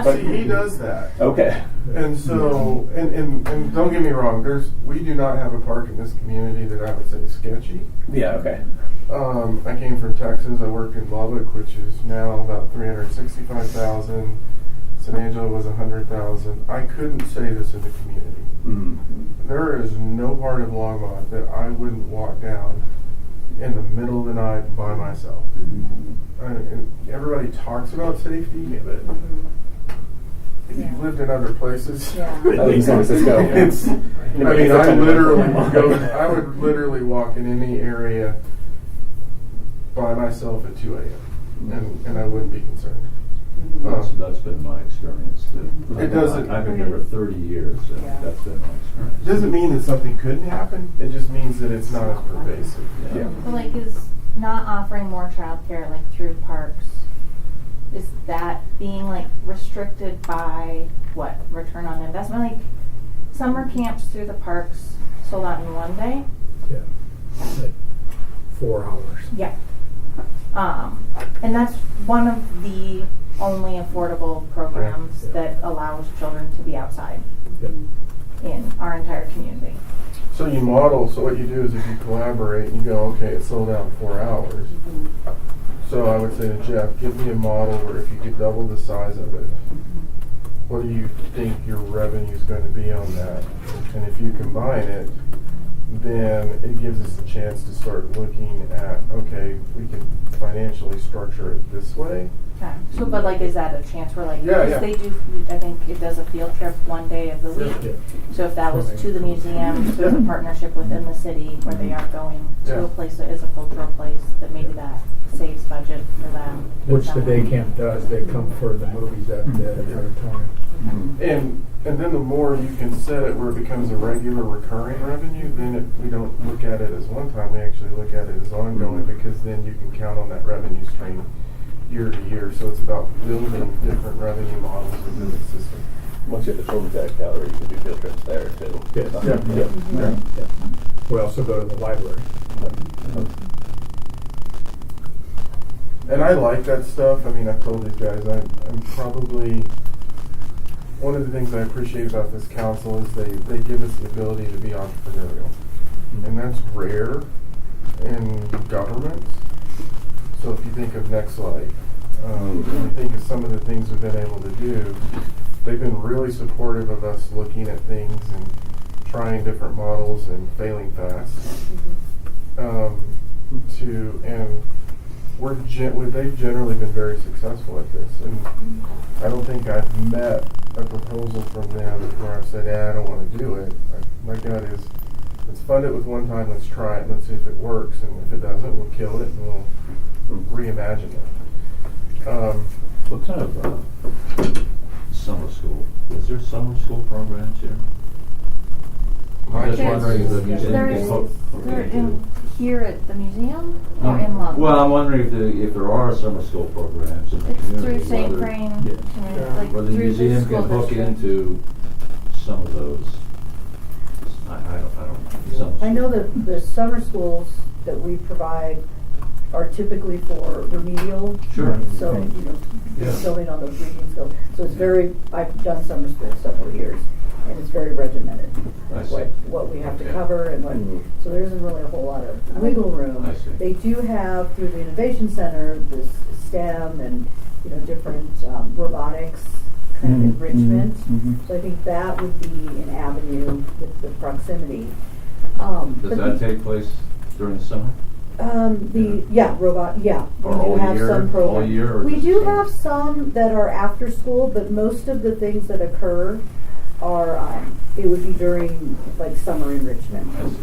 But he does that. Okay. And so, and don't get me wrong. We do not have a park in this community that I would say is sketchy. Yeah. Okay. I came from Texas. I worked in Lubbock, which is now about 365,000. San Angelo was 100,000. I couldn't say this in the community. There is no part of Longmont that I wouldn't walk down in the middle of the night by myself. And everybody talks about safety, but if Yeah. you've lived in other places, Yeah. In San Francisco. it's, I mean, I would literally walk in any area by myself at 2 a.m. and I wouldn't be concerned. That's been my experience too. It doesn't- I've been here for 30 years, and Yeah. that's been my experience. It doesn't mean that something couldn't happen. It just means that it's not as pervasive. Yeah. But like, is not offering more childcare like through parks, is that being like restricted by what return on investment? Like summer camps through the parks sold out in one day. Yeah. Like 4 hours. Yeah. And that's one of the only affordable programs Yeah. that allows children to be outside Yep. in our entire community. So you model, so what you do is if you collaborate and you go, okay, it sold out in 4 hours. So I would say to Jeff, give me a model where if you could double the size of it, what do you think your revenue is going to be on that? And if you combine it, then it gives us a chance to start looking at, okay, we can financially structure it this way. Okay. So, but like, is that a chance where like, Yeah, because yeah. they do, I think it does a field trip one day of the week. Yeah. So if that was to the museum, there's a partnership within the city where they are going to Yeah. a place that is a cultural place, that maybe that saves budget for them. Which the day camp does. They come for the movies at a time. And then the more you can set it where it becomes a regular recurring revenue, then we don't look at it as one time, we actually look at it as ongoing, because then you can count on that revenue stream year to year. So it's about building different revenue models within the system. Once you have the children's ed gallery, you can do field trips there too. Yes. Yeah. We also go to the library. And I like that stuff. I mean, I've told these guys, I'm probably, one of the things I appreciate about this council is they give us the ability to be entrepreneurial. And that's rare in government. So if you think of Nextlight, and you think of some of the things we've been able to do, they've been really supportive of us looking at things and trying different models and failing fast. They've generally been very successful at this, and I don't think I've met a proposal from them where I've said, I don't want to do it. My gut is, let's fund it with one time, let's try it, let's see if it works, and if it doesn't, we'll kill it and we'll reimagine it. What kind of summer school? Is there summer school programs here? I'm just wondering if the museum can hook They're into- in here at the museum or in Longmont? Well, I'm wondering if there are summer school programs in the It's community. through St. whether- Crane, Yeah. community, like Where the through the museum school can hook district. into some of those. I don't know. I know that the summer schools that we provide are typically for remedial. Sure. So, Yeah. building on those reading skills. So it's very, I've done summer school several years, and it's very regimented. I see. What we have to Okay. cover and what, so there isn't really a whole lot of wiggle room. I see. They do have, through the Innovation Center, this STEM and, different robotics kind of enrichment. So I think that would be an avenue with the proximity. Does that take place during the summer? Robot, yeah. Or We do all have year? some programs. All year or We just do summer? have some that are after school, but most of the things that occur are, it would be during like summer enrichment. I see.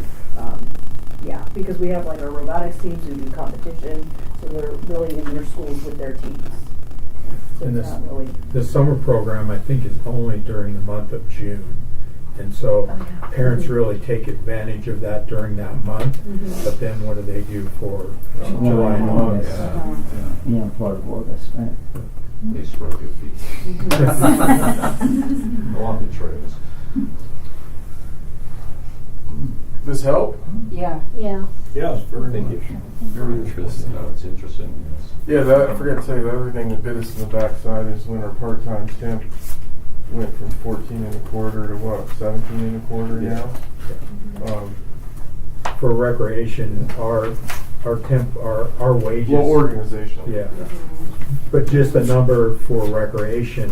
Yeah, because we have like our robotics teams who do competition, so they're really in their schools with their teams. So And it's this- not really. The summer program, I think, is only during the month of June. And so parents really take advantage of that during that month. But then what do they do for July and August? Yeah, part of August, right? They spread your feet. Go on the trails. This help? Yeah. Yeah. Yes, very Thank much. you. Very interesting. No, it's interesting, yes. Yeah, I forgot to say, the other thing that bit us in the backside is when our part-time temp went from 14 and a quarter to what, 17 and a quarter now? For recreation, our wages. Well, organizational. Yeah. But just the number for recreation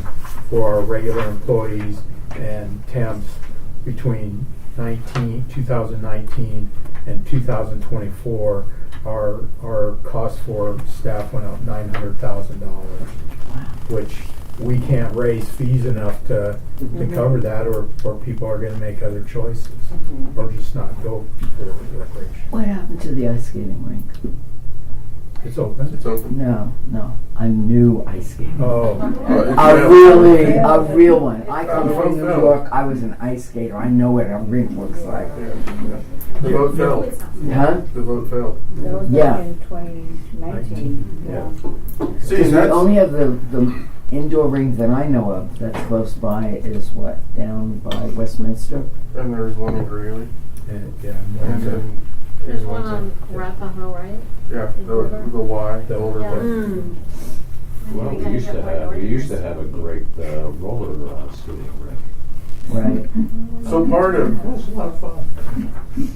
for our regular employees and temps between 2019 and 2024, our cost for staff went up $900,000, which we can't raise fees enough to cover that, or people are going to make other choices, or just not go for recreation. What happened to the ice skating rink? It's open. It's open. No, a new ice skating. Oh, A real one. I come from New York. I was an ice skater. I know what a rink looks like. Yeah. The vote failed. Huh? The vote failed. That was Yeah. back in 2019. Yeah. See, Because we that's, only have the indoor rink that I know of that's close by is what, down by Westminster? and there's one in Greeley. and, yeah. And then There's here's one one. on Arapahoe, right? Yeah, the Y, the older Yeah. one. Well, we used to have a great roller skating rink. Right. So part of, It was a lot of fun.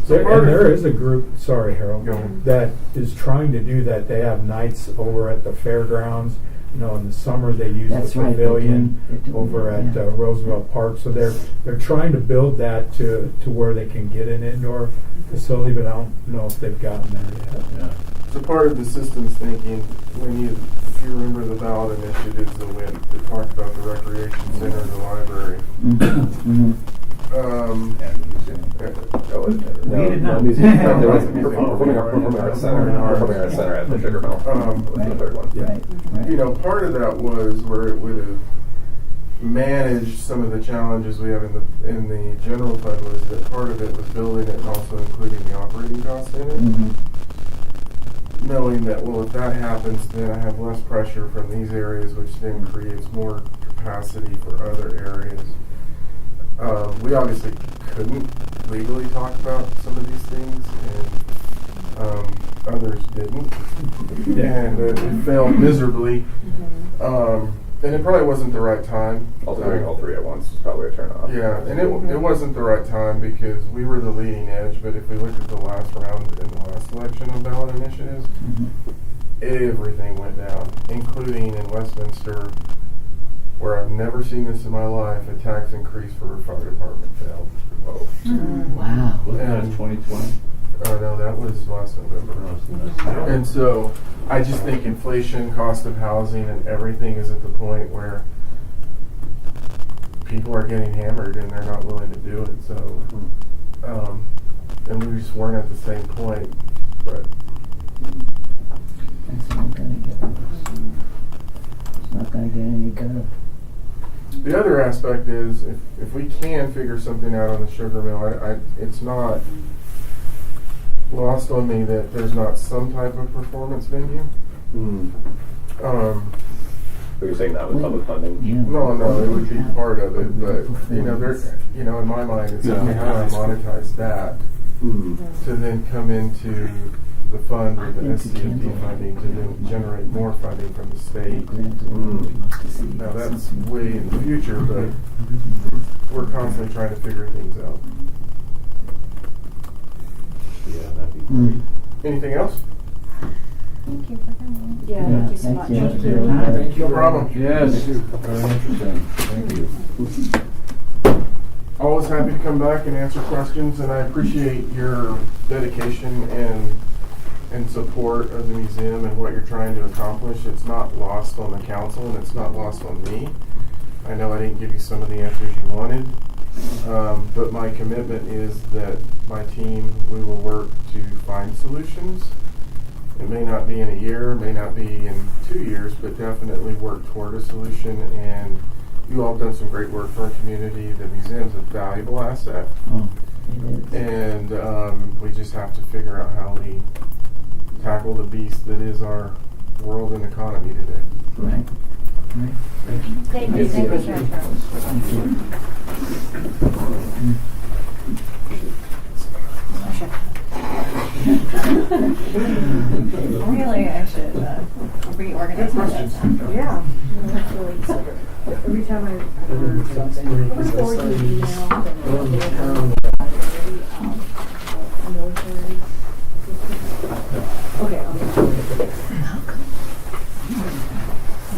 There is a group, sorry Harold, Go on. that is trying to do that. They have nights over at the fairgrounds. In the summer they use That's the right, they're pavilion doing over that, at yeah. Roosevelt Park. So they're trying to build that to where they can get an indoor facility, but I don't know if they've gotten there yet. Yeah. so part of the systems thinking, if you remember the ballot initiatives that talked about the recreation center and the library. Mhm. And the museum. We did not. There was a performing arts center at the Sugar Mill. Was the third one. Right, right. Part of that was where it would have managed some of the challenges we have in the general fund, was that part of it was building it and also including the operating costs in it. Mhm. Knowing that, well, if that happens, then I have less pressure from these areas, which then creates more capacity for other areas. We obviously couldn't legally talk about some of these things, and others didn't. And it failed miserably. And it probably wasn't the right time. Also doing all three at once is probably a turn off. Yeah, and it wasn't the right time because we were the leading edge, but if we look at the last round in the last election of ballot initiatives, everything went down, including in Westminster, where I've never seen this in my life, a tax increase for a fire department failed. Whoa. Wow. Wasn't that 2020? Oh, no, that was last November. And so I just think inflation, cost of housing, and everything is at the point where people are getting hammered and they're not willing to do it. So, and we just weren't at the same point. But It's not gonna get any better. the other aspect is if we can figure something out on the sugar mill, it's not lost on me that there's not some type of performance venue. But you're saying that with public funding? Yeah. No, it would be part of it, but there's, in my mind, it's okay, how do I monetize that to then come into the fund with the SCFD funding to then generate more funding from the state. Now that's way in the future, but we're constantly trying to figure things out. Yeah, that'd be great. Anything else? Thank you so much. Thank you. No problem. Yes, very interesting. Thank you. Always happy to come back and answer questions, and I appreciate your dedication and support of the museum and what you're trying to accomplish. It's not lost on the council, and it's not lost on me. I know I didn't give you some of the answers you wanted, but my commitment is that my team, we will work to find solutions. It may not be in a year, may not be in 2 years, but definitely work toward a solution. And you all have done some great work for our community. The museum's a valuable asset. Oh, it is. And we just have to figure out how we tackle the beast that is our world and economy today. Right. Thank you. Thank you. Really, I should reorganize my notes afterwards. Yeah. That's really exciting. Every time I heard something, I was forward to email from the military. Okay.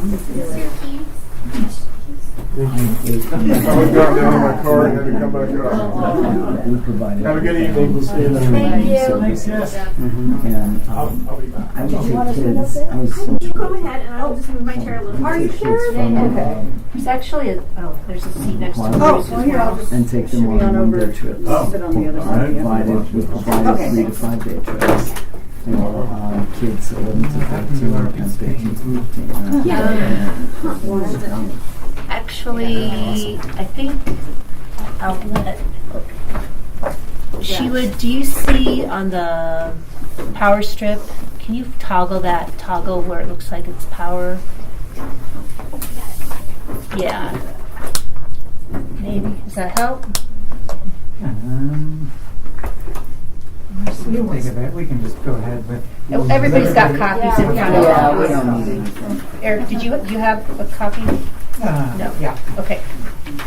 Is this your keys? Thank you. Someone got down in my car and had to come back up. We provided. Have a good evening. We'll see you then. Thank you. Thanks, yes. And I would say kids, I was so. You go ahead, and I'll just move my chair a little. Are you sure? Okay. There's actually there's a seat next to Oh, Bruce well, as here, I'll well. just And take them shimmy on over. one-day trips. Sit on the other All side. right. Provided, we provided Okay, 3 to thanks. 5 day trips. You know, kids 11 to 13 and 13 to 15. Yeah. Actually, I think I'll let Sheila, do you see on the power strip, can you toggle where it looks like it's power? Yeah. Maybe. Does that help? We'll think of it. We can just go ahead with. Everybody's got copies in front of Yeah, we them. don't need anything. Eric, do you have a copy? No. Yeah. Okay.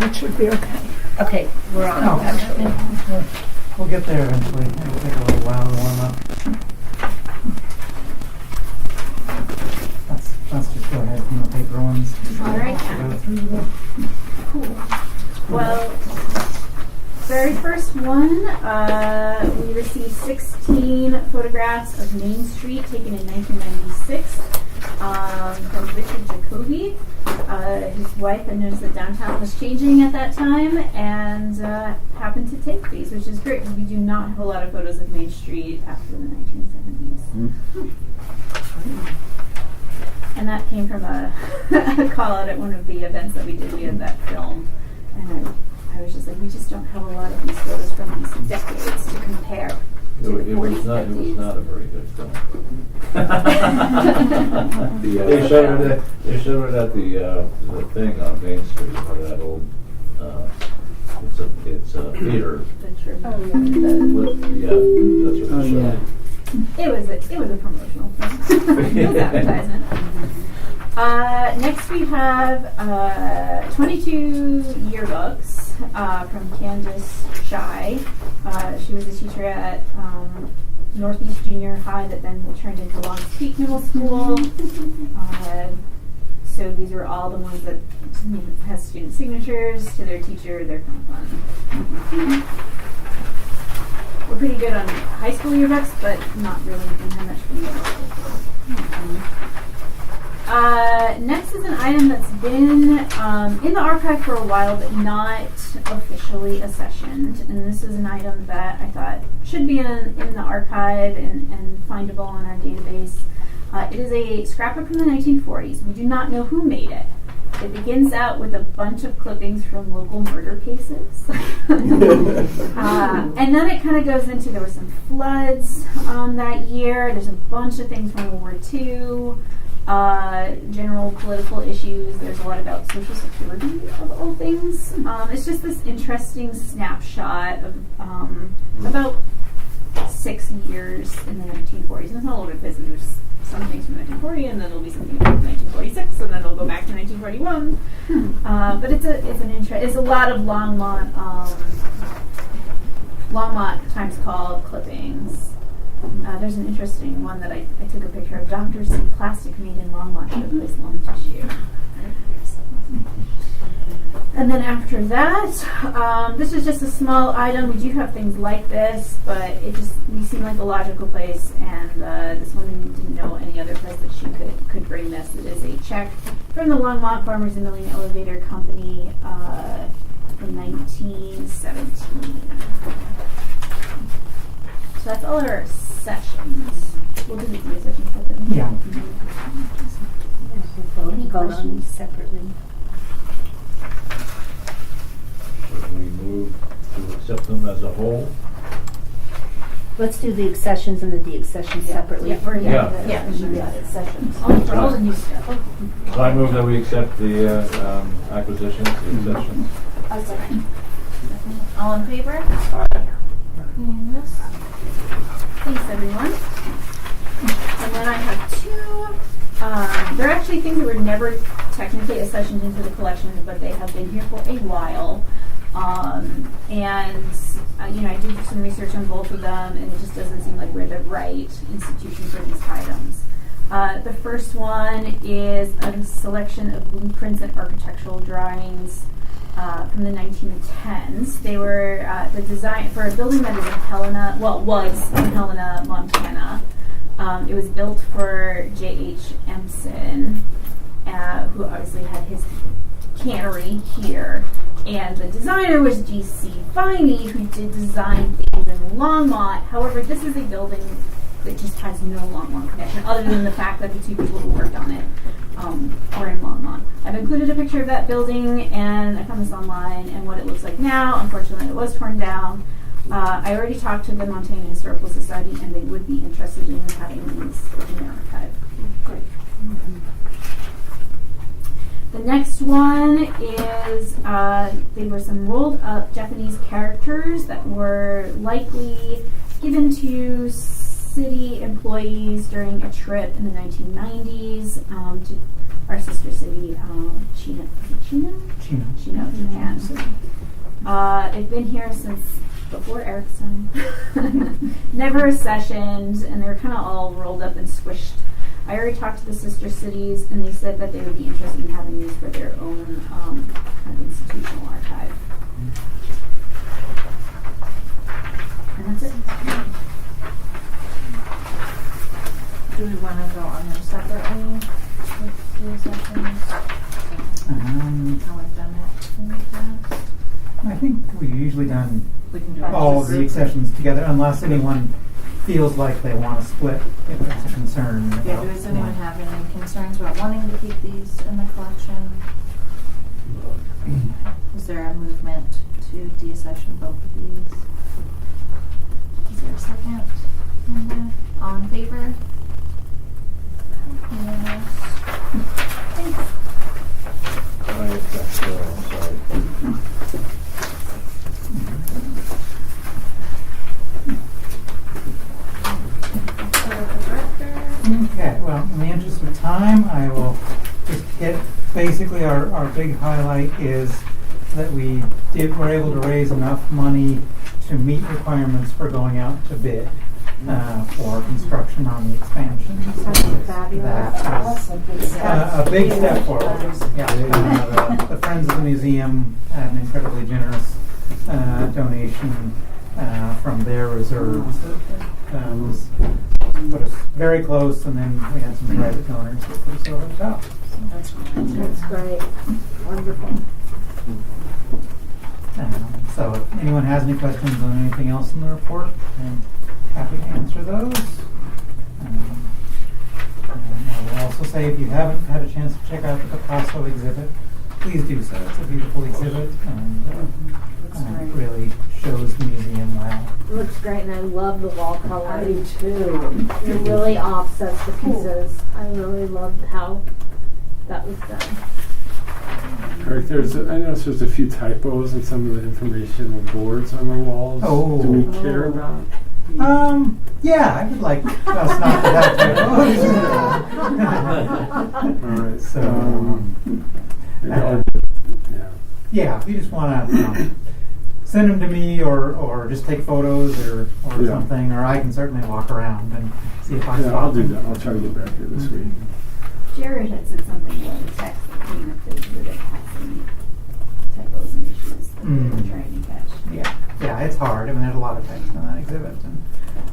It should be okay. Okay, we're on No. actually. We'll get there eventually. It'll take a little while to warm up. Let's just go ahead from the paper ones. All right. Go through the- Cool. Well, very first one, we received 16 photographs of Main Street taken in 1996 from Richard Jacoby. His wife had noticed that downtown was changing at that time and happened to take these, which is great because we do not have a lot of photos of Main Street after the 1970s. And that came from a call out at one of the events that we did. We had that film. And I was just like, we just don't have a lot of these photos from these decades to compare. It was not a very good film. They showed it at the thing on Main Street, where that old, it's a theater. Yeah, that's what they showed. It was a promotional film. It was advertisement. Next we have 22 yearbooks from Candace Shy. She was a teacher at Northeast Junior High that then turned into Long Peak Middle School. So these are all the ones that have student signatures to their teacher. They're kind of fun. We're pretty good on high school yearbooks, but not really in much for middle school. Next is an item that's been in the archive for a while, but not officially accessioned. And this is an item that I thought should be in the archive and findable on our database. It is a scrapbook from the 1940s. We do not know who made it. It begins out with a bunch of clippings from local murder cases. And then it kind of goes into, there were some floods that year. There's a bunch of things from World War II. General political issues. There's a lot about Social Security of all things. It's just this interesting snapshot of about 6 years in the 1940s. And it's not a little bit busy. There's some things from 1940, and then there'll be something from 1946, and then it'll go back to 1941. But it's a lot of Longmont Times Called clippings. There's an interesting one that I took a picture of. Doctors see plastic made in Longmont to replace lung tissue. And then after that, this is just a small item. We do have things like this, but we seem like a logical place, and this woman didn't know any other place that she could bring this. It is a check from the Longmont Farmers and Milling Elevator Company from 1917. So that's all our sessions. We'll do the sessions. Yeah. Any questions separately? Should we move to accept them as a whole? Let's do the accessions and the deaccessions separately. Yeah. Sessions. All the new stuff. So I move that we accept the acquisitions, the accessions. All in favor? Unanimous. Thanks, everyone. And then I have two. They're actually things that were never technically accessioned into the collection, but they have been here for a while. I did some research on both of them, and it just doesn't seem like we're the right institution for these items. The first one is a selection of blueprints and architectural drawings from the 1910s. They were the design for a building that is in Helena, well, was in Helena, Montana. It was built for J.H. Empson, who obviously had his cannery here. And the designer was G.C. Viney, who did design things in Longmont. However, this is a building that just has no Longmont connection, other than the fact that the two people who worked on it are in Longmont. I've included a picture of that building, and I found this online, and what it looks like now. Unfortunately, it was torn down. I already talked to the Montana Historical Society, and they would be interested in having these in their archive. Great. The next one is they were some rolled up Japanese characters that were likely given to city employees during a trip in the 1990s to our sister city, Chino, Japan. They've been here since before Eric's time. Never accessioned, and they're kind of all rolled up and squished. I already talked to the sister cities, and they said that they would be interested in having these for their own kind of institutional archive. And that's it. Do we want to go on them separately with deaccessions? How we've done it in the past? I think we've usually done We can do all it. of the accessions together, unless anyone feels like they want to split if there's a concern. Yeah, does anyone have any concerns about wanting to keep these in the collection? Is there a movement to deaccession both of these? Is there a second on that? All in favor? Yes. Thanks. Okay, well, in the interest of time, I will just hit, basically our big highlight is that we were able to raise enough money to meet requirements for going out to bid for construction on the expansion. Fabulous. That was a big step forward. Yeah, the Friends of the Museum had an incredibly generous donation from their reserves that was put us very close, and then we had some private donors that put us over the top. That's That's great. Wonderful. So if anyone has any questions on anything else in the report, I'm happy to answer those. And I will also say, if you haven't had a chance to check out the Picasso exhibit, please do so. It's a beautiful exhibit, and it really shows the museum well. It looks great, and I love the wall color. I do too. It really offsets the pieces. I really loved how that was done. Eric, I noticed there's a few typos in some of the informational boards on the walls. Oh. Do we care about? Yeah, I would like us not to have to. All right. So, yeah, if you just want to send them to me, or just take photos, or something, or I can certainly walk around and see if I spot I'll do them. that. I'll try to get back here this week. Jared had said something about the text that came up the exhibit had some typos and issues that they were trying to catch. Yeah, it's hard. I mean, there's a lot of text in that exhibit.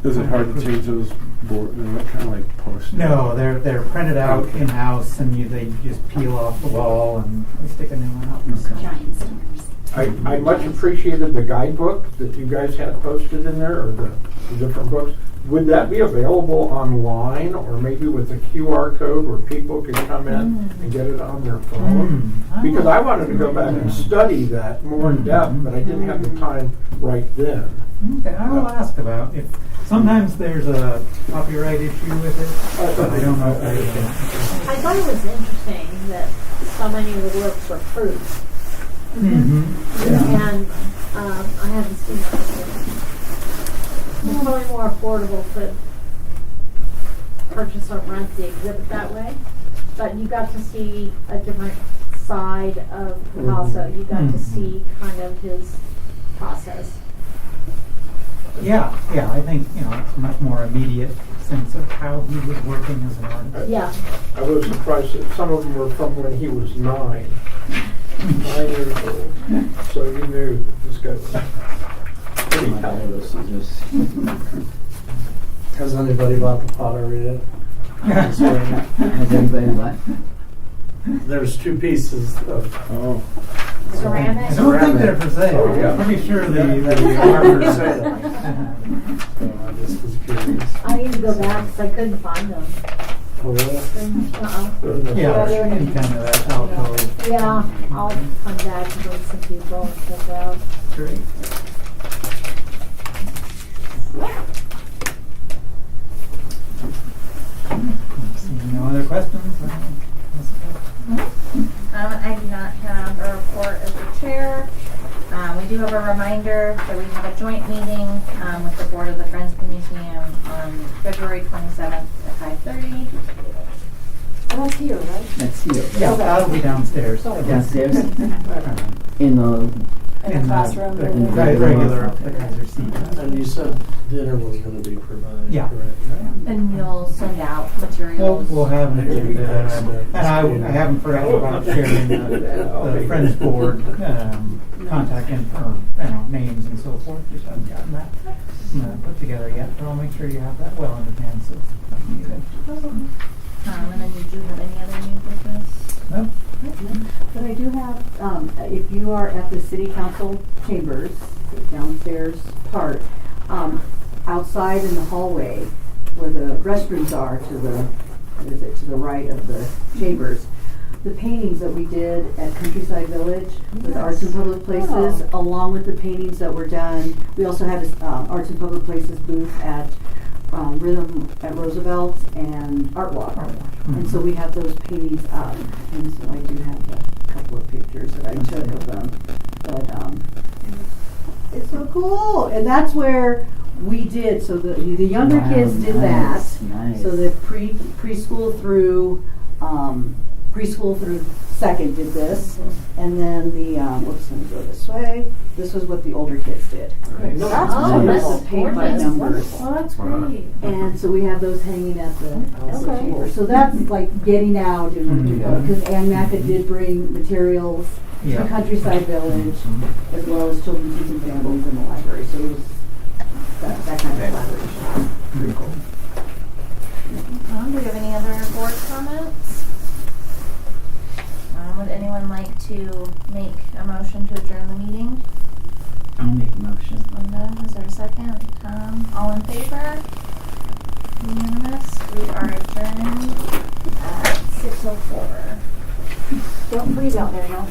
Is it hard to change those boards? They're kind of like posters. No, they're printed out in house, and they just peel off the wall and we stick a new one up. So. Giant stars. I much appreciated the guidebook that you guys had posted in there, or the different books. Would that be available online, or maybe with a QR code where people could come in and get it on their phone? Because I wanted to go back and study that more in depth, but I didn't have the time right then. Okay, I will ask about if sometimes there's a copyright issue with it, but I don't know if I can. I thought it was interesting that so many of the works were proofs. Mm-hmm. Yeah. And I haven't seen that before. It's probably more affordable to purchase or rent the exhibit that way. But you got to see a different side of Picasso. You got to see kind of his process. Yeah, I think it's a much more immediate sense of how he was working as an artist. Yeah. I was surprised that some of them were from when he was 9. 9 years old. So you knew that this guy was pretty talented. Has anybody bought the pottery yet? Has anybody what? There's 2 pieces of Oh. Ceramic? I don't think they're for sale. Oh, yeah. I'm pretty sure the armor is sale. I just was curious. I need to go back because I couldn't find them. Oh, really? Uh-uh. Yeah, they're in kind of that alcove. Yeah, I'll come back and bring some people and check out. Great. Seeing no other questions? I do not have a report as the chair. We do have a reminder that we have a joint meeting with the Board of the Friends of the Museum on February 27th at 5:30. Oh, that's here, right? That's here. Yeah, that'll be downstairs. Downstairs? In the, In the classroom. The or- regular, the Kaiser seat. And you said dinner was going to be provided, Yeah. correct? And you'll send out materials. We'll have an agenda, and I Yeah. haven't forgotten about sharing the Friends Board contact info, names and so forth. Just haven't gotten that put together yet, but I'll make sure you have that well in advance if needed. And then did you have any other new business? No? But I do have, if you are at the city council chambers, the downstairs part, outside in the hallway where the restrooms are to the right of the chambers, the paintings that we did at Countryside Village with Arts and Public Places, along with the paintings that were done, we also had a Arts and Public Places booth at Rhythm at Roosevelt and Art Walk. And so we have those paintings up, and so I do have a couple of pictures that I took of them. But it's so cool, and that's where we did. So the younger kids did nice, that. nice. So the preschool through second did this, and then the whoops, let me go this way. This was what the older kids did. No, that's So nice. this is paint by Gorgeous. numbers. Well, that's great. And so we have those hanging at the Okay. chamber. So that's like getting out and because Ann Macca did bring materials Yeah. to Countryside Village as well as Children's Youth and Families in the library. So it was that kind of collaboration. Pretty cool. Do we have any other board comments? Would anyone like to make a motion to adjourn the meeting? I'll make a motion. Linda, is there a second? Tom, all in favor? Unanimous? We are adjourned at 6:04. Don't freeze out there, y'all.